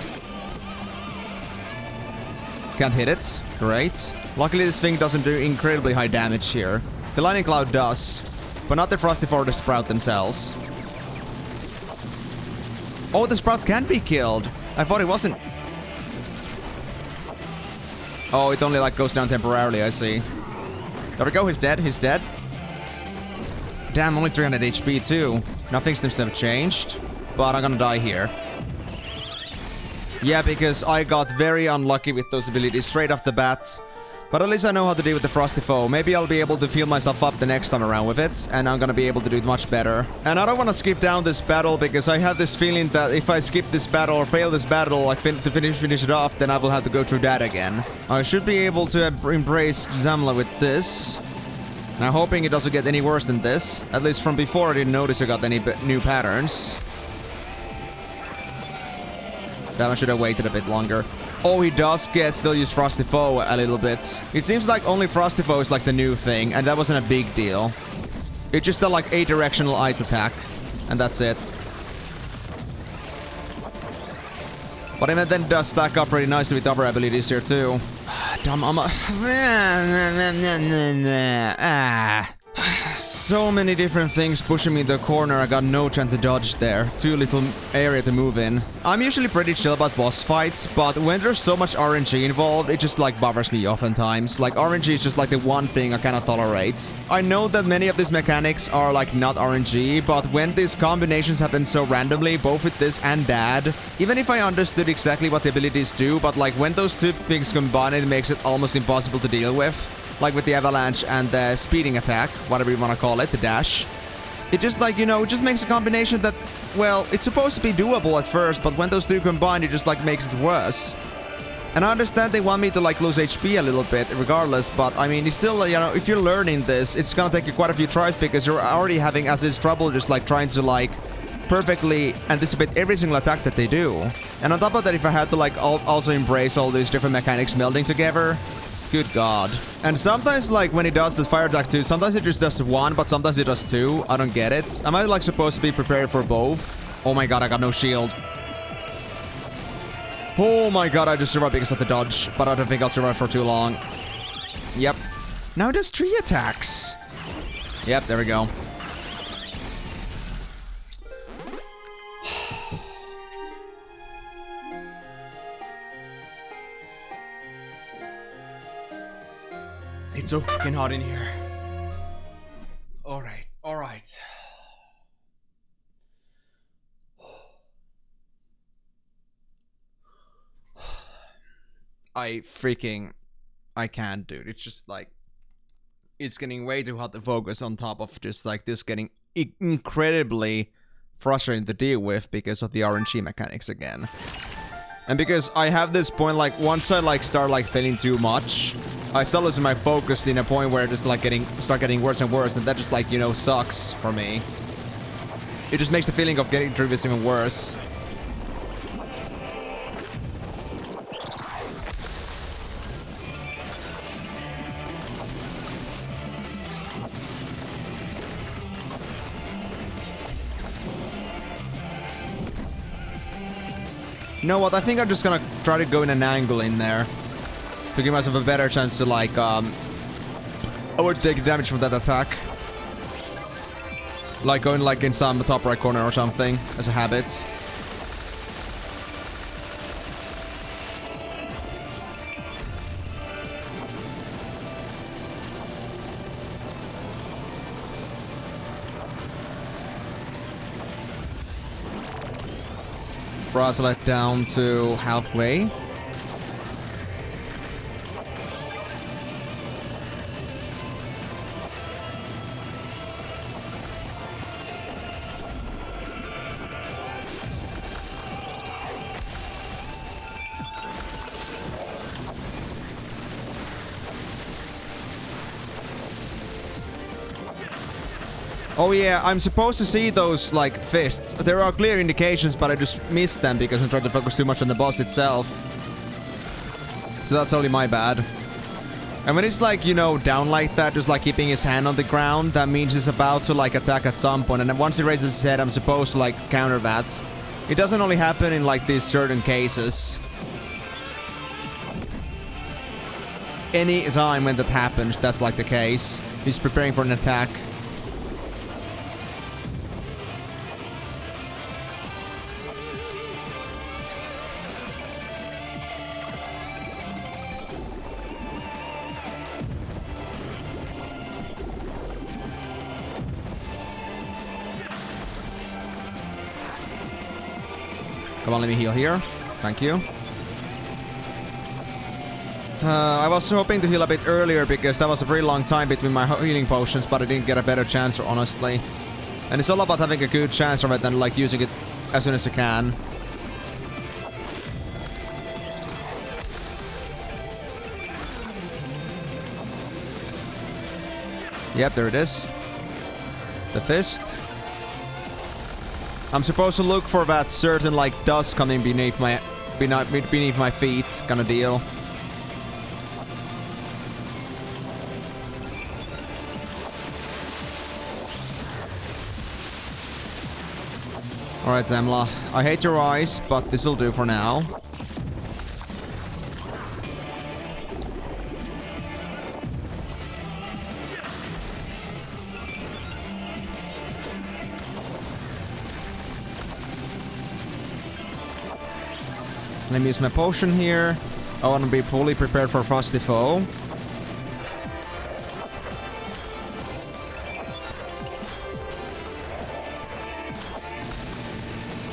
Can't hit it. Great. Luckily, this thing doesn't do incredibly high damage here. The Lightning Cloud does, but not the Frosty or the Sprout themselves. Oh, the Sprout can't be killed. I thought it wasn't. Oh, it only like goes down temporarily, I see. There we go, he's dead, he's dead. Damn, only 300 HP too. Nothing seems to have changed, but I'm gonna die here. Yeah, because I got very unlucky with those abilities straight off the bat. But at least I know how to deal with the Frosty Foe. Maybe I'll be able to heal myself up the next time around with it, and I'm gonna be able to do it much better. And I don't want to skip down this battle, because I have this feeling that if I skip this battle or fail this battle like to finish it off, then I will have to go through that again. I should be able to embrace Zhamla with this. Now, hoping it doesn't get any worse than this. At least from before, I didn't notice I got any new patterns. Damn, I should have waited a bit longer. Oh, he does still use Frosty Foe a little bit. It seems like only Frosty Foe is like the new thing, and that wasn't a big deal. It just did like a directional ice attack, and that's it. But it then does stack up pretty nicely with other abilities here too. Dumb, so many different things pushing me in the corner. I got no chance to dodge there. Too little area to move in. I'm usually pretty chill about boss fights, but when there's so much RNG involved, it just like bothers me oftentimes. Like RNG is just like the one thing I cannot tolerate. I know that many of these mechanics are like not RNG, but when these combinations happen so randomly, both with this and that, even if I understood exactly what the abilities do, but like when those two things combine, it makes it almost impossible to deal with. Like with the avalanche and the speeding attack, whatever you want to call it, the dash. It just like, you know, it just makes a combination that, well, it's supposed to be doable at first, but when those two combine, it just like makes it worse. And I understand they want me to like lose HP a little bit regardless, but I mean, it's still, you know, if you're learning this, it's gonna take you quite a few tries because you're already having as is trouble just like trying to like perfectly anticipate every single attack that they do. And on top of that, if I had to like also embrace all these different mechanics melding together, good god. And sometimes, like, when it does this fire attack too, sometimes it just does one, but sometimes it does two. I don't get it. Am I, like, supposed to be prepared for both? Oh my god, I got no shield. Oh my god, I just survived because of the dodge, but I don't think I'll survive for too long. Yep. Now it does 3 attacks. Yep, there we go. It's so fucking hot in here. Alright, alright. I can't, dude. It's just like, it's getting way too hot to focus on top of just like this getting incredibly frustrating to deal with because of the RNG mechanics again. And because I have this point, like, once I like start like failing too much, I start losing my focus in a point where it just like start getting worse and worse, and that just like, you know, sucks for me. It just makes the feeling of getting through this even worse. You know what? I think I'm just gonna try to go in an angle in there to give myself a better chance to like take damage from that attack. Like going like in some top right corner or something as a habit. bracelet down to halfway. Oh yeah, I'm supposed to see those, like, fists. There are clear indications, but I just missed them because I tried to focus too much on the boss itself. So that's only my bad. And when it's, like, you know, down like that, just, like, keeping his hand on the ground, that means he's about to, like, attack at some point. And then once he raises his head, I'm supposed to, like, counter that. It doesn't only happen in, like, these certain cases. Any time when that happens, that's, like, the case. He's preparing for an attack. Come on, let me heal here. Thank you. I was hoping to heal a bit earlier because that was a very long time between my healing potions, but I didn't get a better chance, honestly. And it's all about having a good chance of it and, like, using it as soon as I can. Yep, there it is. The fist. I'm supposed to look for that certain, like, dust coming beneath my feet kind of deal. Alright, Zhamla. I hate your eyes, but this'll do for now. Let me use my potion here. I want to be fully prepared for Frosty Foe.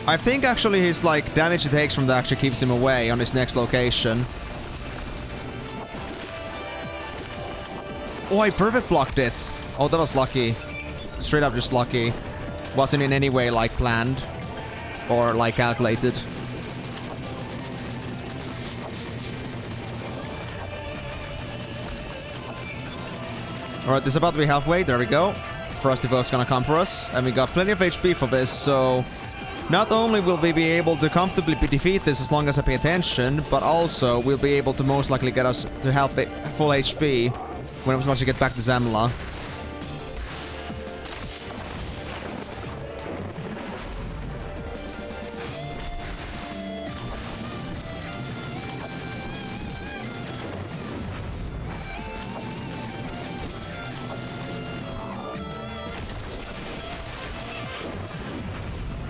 I think actually his, like, damage he takes from that actually keeps him away on his next location. Oh, I perfect blocked it. Oh, that was lucky. Straight up just lucky. Wasn't in any way, like, planned. Or, like, calculated. Alright, this is about to be halfway. There we go. Frosty Foe's gonna come for us. And we got plenty of HP for this, so... Not only will we be able to comfortably defeat this as long as I pay attention, but also we'll be able to most likely get us to full HP when we once we get back to Zhamla.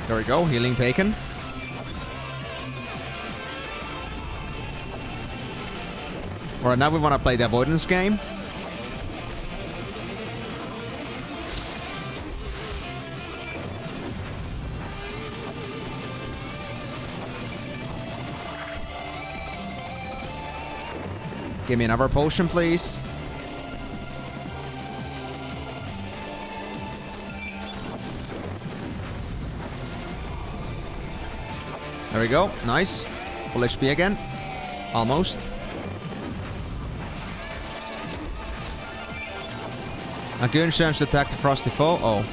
There we go, healing taken. Alright, now we want to play the avoidance game. Give me another potion, please. There we go. Nice. Full HP again. Almost. A good chance to attack the Frosty Foe. Oh.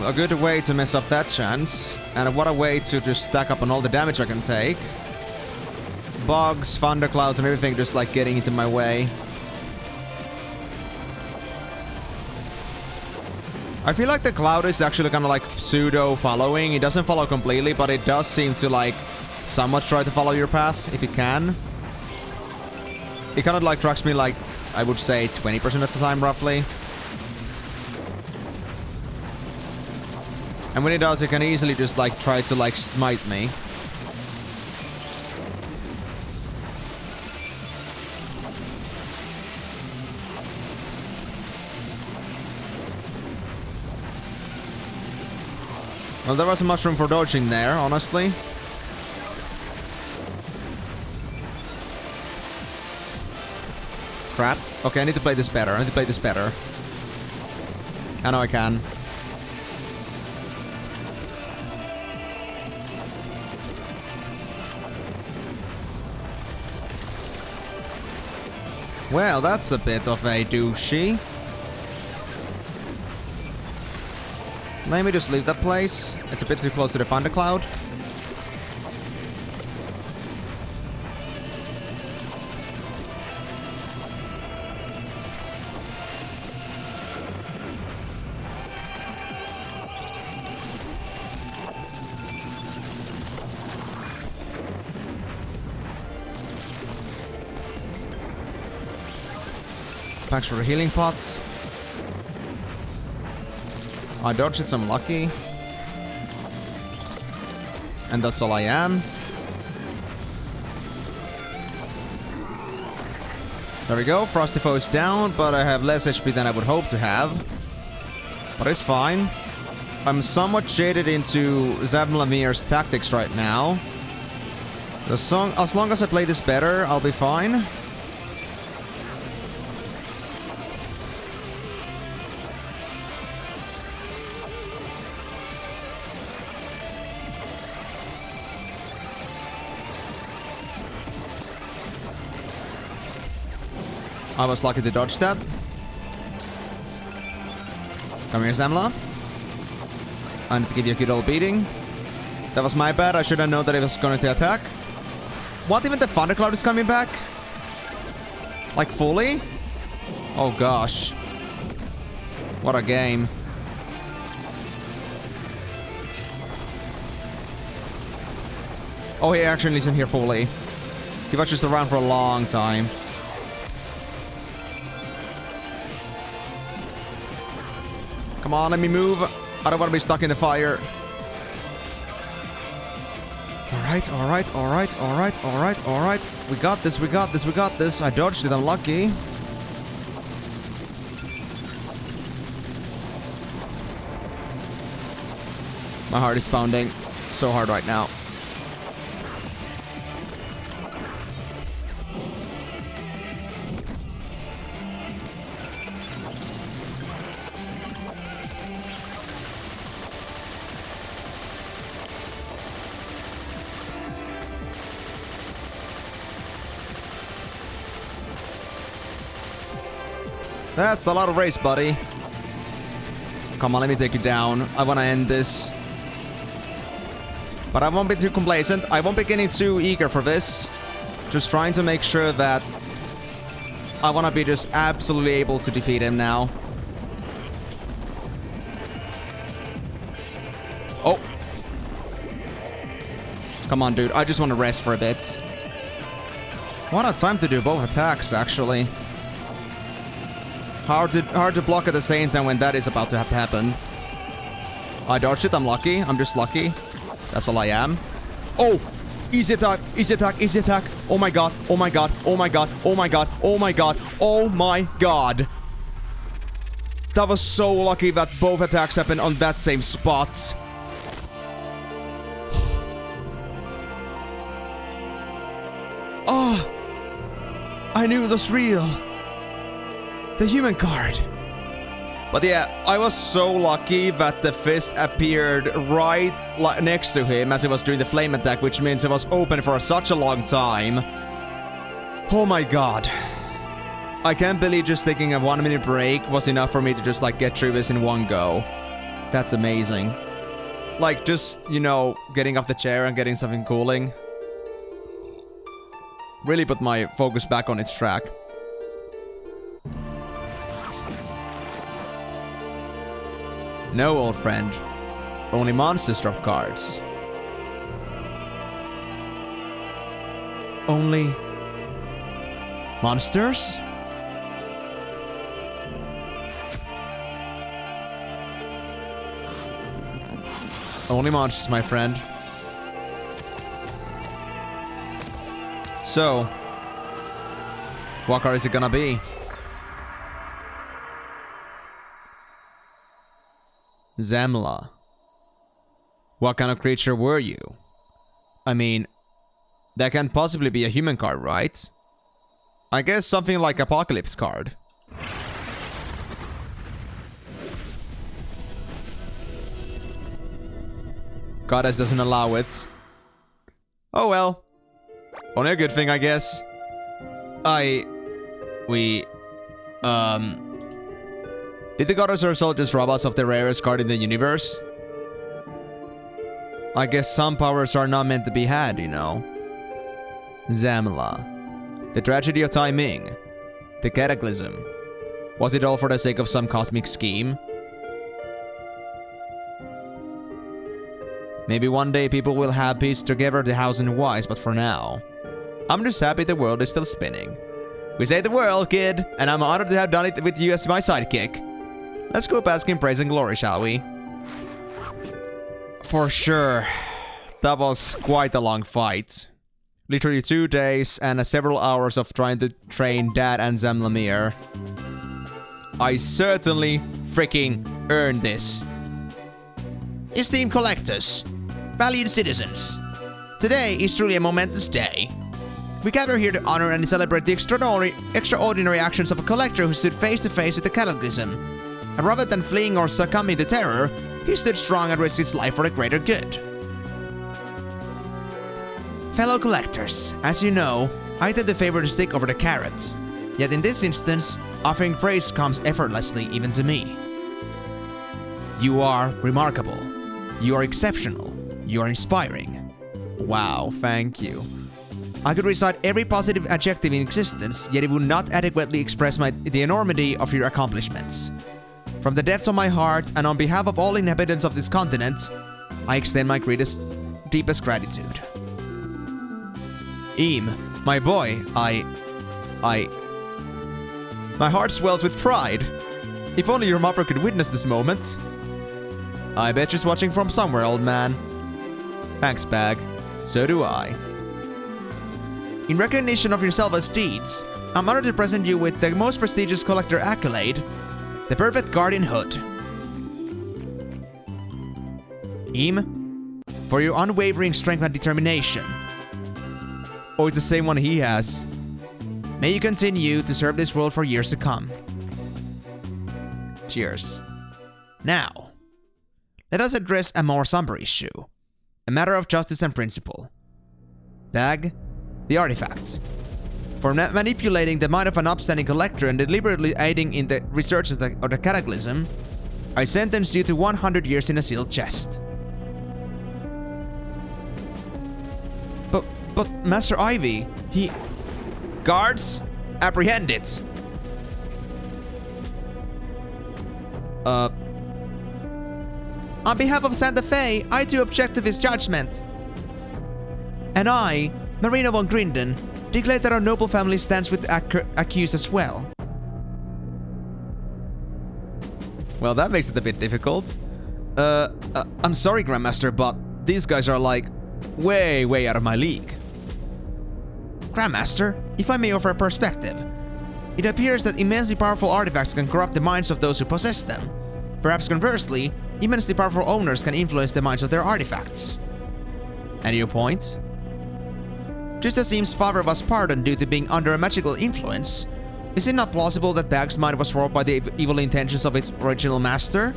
A good way to mess up that chance. And what a way to just stack up on all the damage I can take. Bugs, thunderclouds, and everything just, like, getting into my way. I feel like the cloud is actually kind of like pseudo-following. It doesn't follow completely, but it does seem to, like, somewhat try to follow your path, if it can. It kind of, like, tracks me, like, I would say 20% of the time, roughly. And when it does, it can easily just, like, try to, like, smite me. Well, there wasn't much room for dodging there, honestly. Crap. Okay, I need to play this better. I need to play this better. I know I can. Well, that's a bit of a douchey. Let me just leave that place. It's a bit too close to the thundercloud. Thanks for the healing pots. I dodged it, so I'm lucky. And that's all I am. There we go, Frosty Foe is down, but I have less HP than I would hope to have. But it's fine. I'm somewhat jaded into Zhamla Meer's tactics right now. As long as I play this better, I'll be fine. I was lucky to dodge that. Come here, Zhamla. I need to give you a good old beating. That was my bad. I should have known that it was going to attack. What? Even the thundercloud is coming back? Like fully? Oh gosh. What a game. Oh, he actually isn't here fully. He was just around for a long time. Come on, let me move. I don't want to be stuck in the fire. Alright, alright, alright, alright, alright, alright. We got this, we got this, we got this. I dodged it, I'm lucky. My heart is pounding so hard right now. That's a lot of race, buddy. Come on, let me take you down. I want to end this. But I won't be too complacent. I won't be getting too eager for this. Just trying to make sure that I want to be just absolutely able to defeat him now. Oh. Come on, dude. I just want to rest for a bit. What a time to do both attacks, actually. Hard to block at the same time when that is about to happen. I dodged it, I'm lucky. I'm just lucky. That's all I am. Oh! Easy attack, easy attack, easy attack. Oh my god, oh my god, oh my god, oh my god, oh my god, oh my god. That was so lucky that both attacks happened on that same spot. Oh! I knew it was real. The human card. But yeah, I was so lucky that the fist appeared right next to him as he was doing the flame attack, which means it was open for such a long time. Oh my god. I can't believe just taking a 1 minute break was enough for me to just like get through this in one go. That's amazing. Like just, you know, getting off the chair and getting something cooling. Really put my focus back on its track. No, old friend. Only monsters drop cards. Only... monsters? Only monsters, my friend. So... what card is it gonna be? Zhamla. What kind of creature were you? I mean, that can't possibly be a human card, right? I guess something like Apocalypse card. Goddess doesn't allow it. Oh well. Only a good thing, I guess. Did the goddess herself just rob us of the rarest card in the universe? I guess some powers are not meant to be had, you know. Zhamla. The tragedy of timing. The Cataclysm. Was it all for the sake of some cosmic scheme? Maybe one day people will have pieced together the house and wise, but for now, I'm just happy the world is still spinning. We saved the world, kid, and I'm honored to have done it with you as my sidekick. Let's go bask in praise and glory, shall we? For sure. That was quite a long fight. Literally 2 days and several hours of trying to train Dad and Zhamla Meer. I certainly freaking earned this. Esteemed collectors, valued citizens, today is truly a momentous day. We gather here to honor and celebrate the extraordinary actions of a collector who stood face to face with the Cataclysm. And rather than fleeing or succumbing to terror, he stood strong and risked his life for the greater good. Fellow collectors, as you know, I tend to favor the stick over the carrot. Yet in this instance, offering praise comes effortlessly even to me. You are remarkable. You are exceptional. You are inspiring. Wow, thank you. I could recite every positive adjective in existence, yet it would not adequately express the enormity of your accomplishments. From the depths of my heart, and on behalf of all inhabitants of this continent, I extend my deepest gratitude. My boy, my heart swells with pride. If only your mother could witness this moment. I bet she's watching from somewhere, old man. Thanks, Bag. So do I. In recognition of your selfless deeds, I'm honored to present you with the most prestigious collector accolade, the Perfect Guardian Hood. For your unwavering strength and determination. Oh, it's the same one he has. May you continue to serve this world for years to come. Cheers. Now, let us address a more somber issue. A matter of justice and principle. Dag, the artifacts. For manipulating the mind of an upstanding collector and deliberately aiding in the research of the Cataclysm, I sentenced you to 100 years in a sealed chest. But Master Ivy, he... Guards, apprehend it! On behalf of Santa Fe, I do object to this judgment. And I, Marina von Grinden, declare that our noble family stands with the accused as well. Well, that makes it a bit difficult. I'm sorry, Grandmaster, but these guys are like way out of my league. Grandmaster, if I may offer a perspective, it appears that immensely powerful artifacts can corrupt the minds of those who possess them. Perhaps conversely, immensely powerful owners can influence the minds of their artifacts. And your point? Just as Im's father was pardoned due to being under a magical influence, is it not plausible that Bag's mind was warped by the evil intentions of its original master?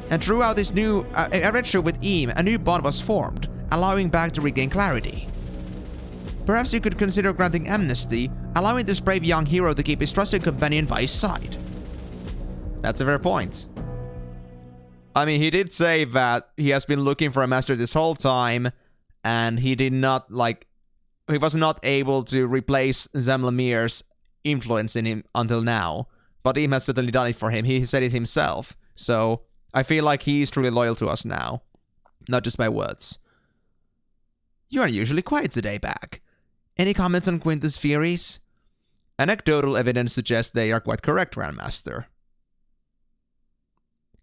And throughout this new adventure with Im, a new bond was formed, allowing Bag to regain clarity. Perhaps you could consider granting amnesty, allowing this brave young hero to keep his trusted companion by his side. That's a fair point. I mean, he did say that he has been looking for a master this whole time, and he did not, he was not able to replace Zhamla Meer's influence in him until now. But Im has certainly done it for him. He said it himself. So, I feel like he is truly loyal to us now. Not just by words. You are usually quiet today, Bag. Any comments on Quintus' theories? Anecdotal evidence suggests they are quite correct, Grandmaster.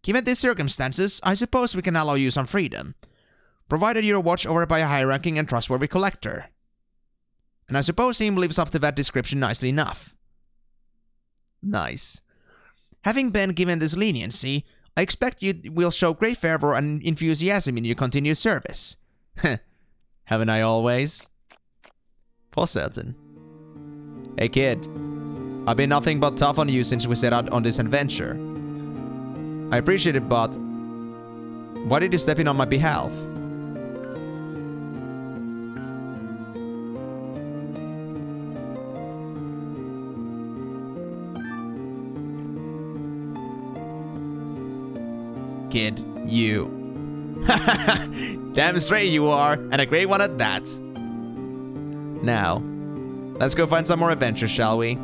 Given these circumstances, I suppose we can allow you some freedom, provided you're watched over by a high-ranking and trustworthy collector. And I suppose Im lives up to that description nicely enough. Nice. Having been given this leniency, I expect you will show great fervor and enthusiasm in your continued service. Haven't I always? For certain. Hey kid, I've been nothing but tough on you since we set out on this adventure. I appreciate it, but why did you step in on my behalf? Kid, you. Damn straight you are, and a great one at that. Now, let's go find some more adventures, shall we?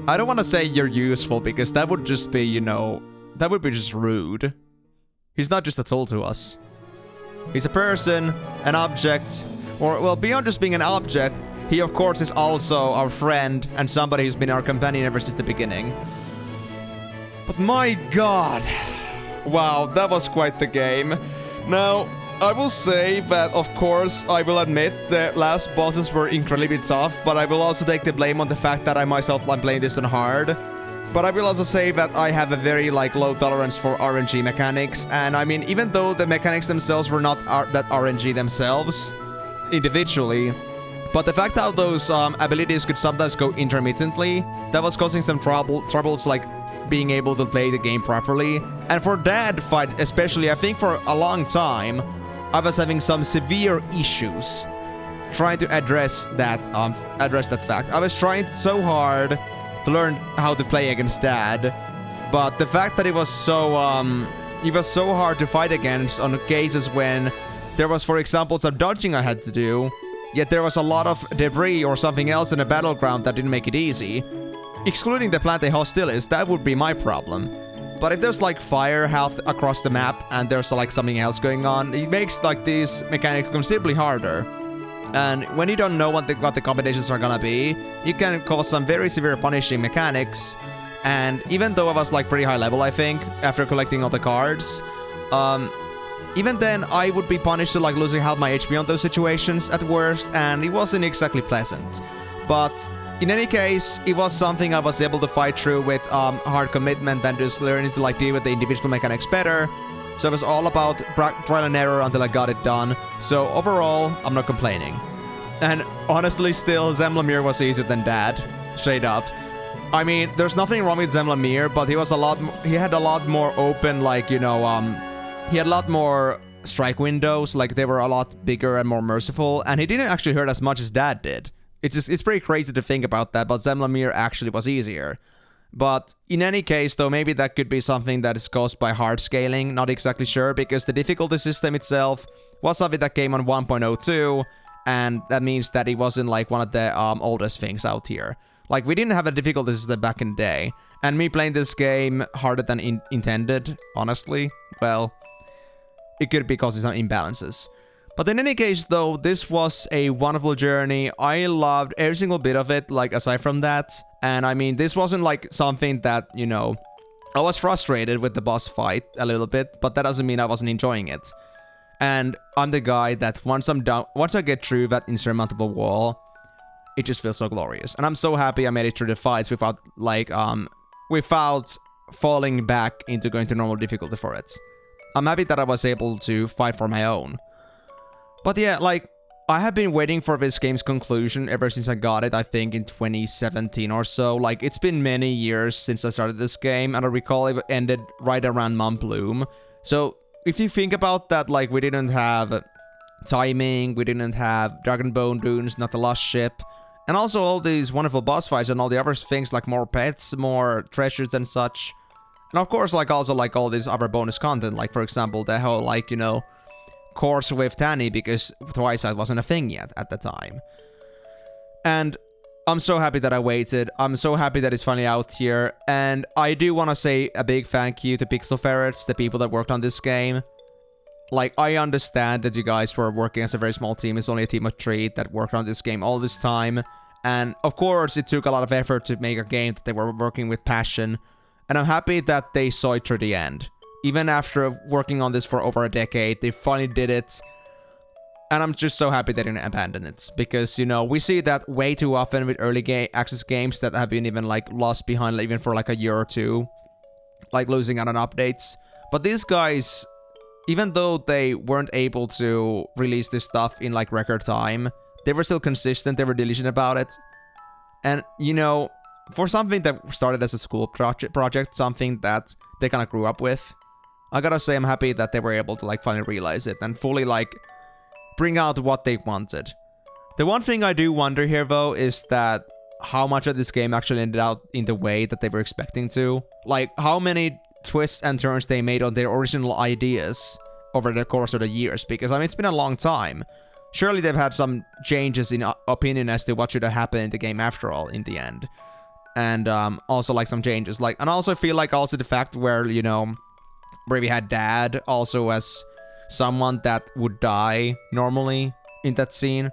I don't want to say you're useful, because that would just be, you know, that would be just rude. He's not just a tool to us. He's a person, an object, or, well, beyond just being an object, he of course is also our friend, and somebody who's been our companion ever since the beginning. But my god! Wow, that was quite the game. Now, I will say that, of course, I will admit the last bosses were incredibly tough, but I will also take the blame on the fact that I myself am playing this on hard. But I will also say that I have a very, low tolerance for RNG mechanics, and I mean, even though the mechanics themselves were not that RNG themselves, individually, but the fact that those abilities could sometimes go intermittently, that was causing some troubles, being able to play the game properly. And for that fight especially, I think for a long time, I was having some severe issues trying to address that fact. I was trying so hard to learn how to play against Dad, but the fact that it was so hard to fight against on cases when there was, for example, some dodging I had to do, yet there was a lot of debris or something else in the battleground that didn't make it easy. Excluding the Plante Hostilis, that would be my problem. But if there's fire health across the map and there's something else going on, it makes these mechanics considerably harder. And when you don't know what the combinations are gonna be, you can cause some very severe punishing mechanics. And even though I was pretty high level, I think, after collecting all the cards, even then I would be punished to losing half my HP on those situations at worst, and it wasn't exactly pleasant. But in any case, it was something I was able to fight through with hard commitment and just learning to deal with the individual mechanics better. So it was all about trial and error until I got it done. So overall, I'm not complaining. And honestly, still, Zhamla Meer was easier than Dad. Straight up. I mean, there's nothing wrong with Zhamla Meer, but he had a lot more open, he had a lot more strike windows. They were a lot bigger and more merciful, and he didn't actually hurt as much as Dad did. It's pretty crazy to think about that, but Zhamla Meer actually was easier. But in any case, though, maybe that could be something that is caused by hard scaling, not exactly sure, because the difficulty system itself was something that came on 1.02, and that means that it wasn't one of the oldest things out here. We didn't have a difficulty system back in the day, and me playing this game harder than intended, honestly, well, it could be causing some imbalances. But in any case, though, this was a wonderful journey. I loved every single bit of it, aside from that. And I mean, this wasn't something that, I was frustrated with the boss fight a little bit, but that doesn't mean I wasn't enjoying it. And I'm the guy that once I get through that insurmountable wall, it just feels so glorious. And I'm so happy I made it through the fights without falling back into going to normal difficulty for it. I'm happy that I was able to fight for my own. But yeah, I have been waiting for this game's conclusion ever since I got it, I think in 2017 or so. It's been many years since I started this game, and I recall it ended right around Mount Bloom. So if you think about that, we didn't have timing, we didn't have Dragonbone Dunes, not the Lost Ship, and also all these wonderful boss fights and all the other things more pets, more treasures and such. And of course, also all this other bonus content, for example, the whole, course with Tanny, because Twilight wasn't a thing yet at the time. And I'm so happy that I waited. I'm so happy that it's finally out here. And I do want to say a big thank you to Pixel Ferrets, the people that worked on this game. I understand that you guys were working as a very small team. It's only a team of 3 that worked on this game all this time. And of course, it took a lot of effort to make a game that they were working with passion. And I'm happy that they saw it through the end. Even after working on this for over a decade, they finally did it. And I'm just so happy they didn't abandon it. Because, we see that way too often with early access games that have been even, lost behind even for, a year or two. like losing out on updates. But these guys, even though they weren't able to release this stuff in like record time, they were still consistent, they were diligent about it. And, you know, for something that started as a school project, something that they kind of grew up with, I gotta say I'm happy that they were able to like finally realize it and fully like bring out what they wanted. The one thing I do wonder here though is that how much of this game actually ended out in the way that they were expecting to. Like how many twists and turns they made on their original ideas over the course of the years, because I mean it's been a long time. Surely they've had some changes in opinion as to what should have happened in the game after all in the end. And also like some changes, like, and I also feel like also the fact where, you know, where we had Dad also as someone that would die normally in that scene,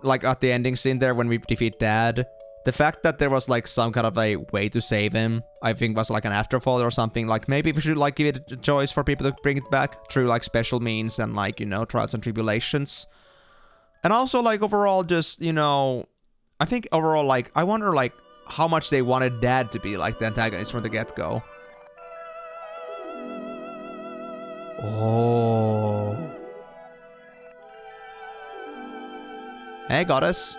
like at the ending scene there when we defeat Dad. The fact that there was like some kind of a way to save him, I think was like an afterthought or something. Like maybe we should like give it a choice for people to bring it back through like special means and like, you know, trials and tribulations. And also like overall just, you know, I think overall like, I wonder like how much they wanted Dad to be like the antagonist from the get-go. Oh. Hey, goddess.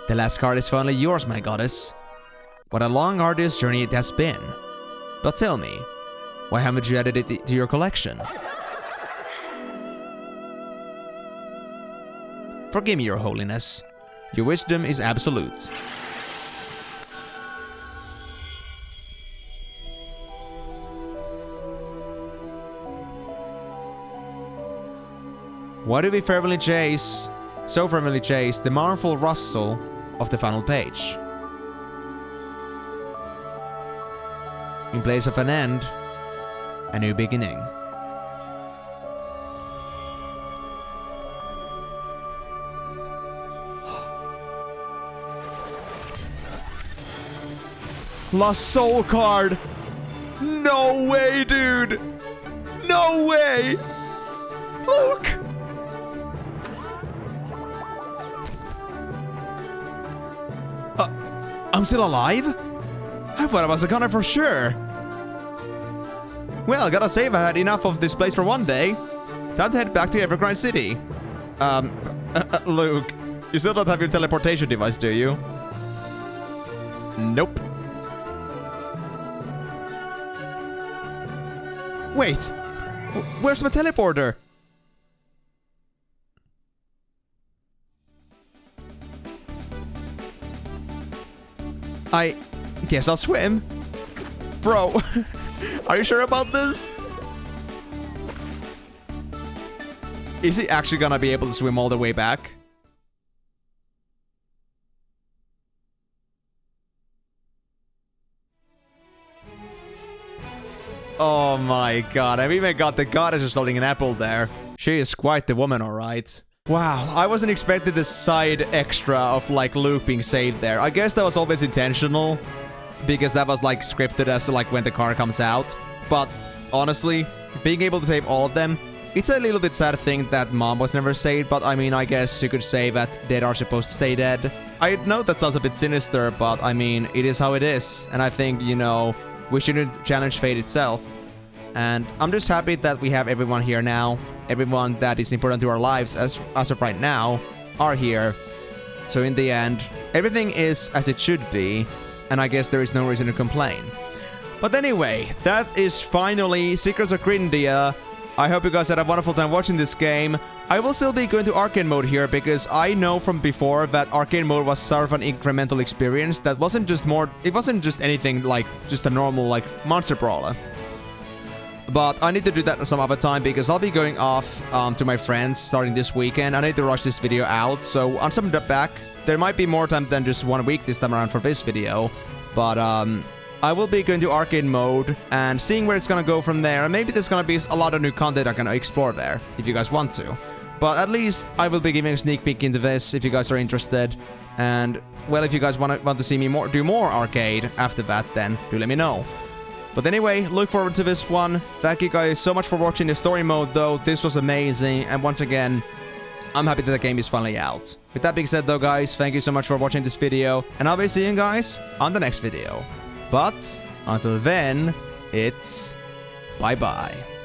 The last card is finally yours, my goddess. What a long, arduous journey it has been. But tell me, why haven't you added it to your collection? Forgive me, your holiness. Your wisdom is absolute. Why do we fervently chase, so fervently chase, the mournful rustle of the final page? In place of an end, a new beginning. Lost soul card! No way, dude! No way! Look! I'm still alive? I thought I was a goner for sure. Well, gotta say, I had enough of this place for one day. Time to head back to Evergrind City. Luke, you still don't have your teleportation device, do you? Nope. Wait, where's my teleporter? I guess I'll swim. Bro, are you sure about this? Is he actually gonna be able to swim all the way back? Oh my god, I've even got the goddess just holding an apple there. She is quite the woman, alright. Wow, I wasn't expecting this side extra of like Luke being saved there. I guess that was always intentional, because that was like scripted as to like when the car comes out. But honestly, being able to save all of them, it's a little bit sad thing that Mom was never saved, but I mean, I guess you could say that dead are supposed to stay dead. I know that sounds a bit sinister, but I mean, it is how it is. And I think, you know, we shouldn't challenge fate itself. And I'm just happy that we have everyone here now. Everyone that is important to our lives as of right now are here. So in the end, everything is as it should be. And I guess there is no reason to complain. But anyway, that is finally Secrets of Grindea. I hope you guys had a wonderful time watching this game. I will still be going to arcade mode here because I know from before that arcade mode was sort of an incremental experience that wasn't just more, it wasn't just anything like just a normal like monster brawler. But I need to do that some other time because I'll be going off to my friends starting this weekend. I need to rush this video out, so on some back, there might be more time than just 1 week this time around for this video. But I will be going to arcade mode and seeing where it's gonna go from there. And maybe there's gonna be a lot of new content I can explore there, if you guys want to. But at least I will be giving a sneak peek into this if you guys are interested. And, well, if you guys want to see me do more arcade after that, then do let me know. But anyway, look forward to this one. Thank you guys so much for watching the story mode, though. This was amazing. And once again, I'm happy that the game is finally out. With that being said though, guys, thank you so much for watching this video, and I'll be seeing you guys on the next video. But until then, it's bye-bye.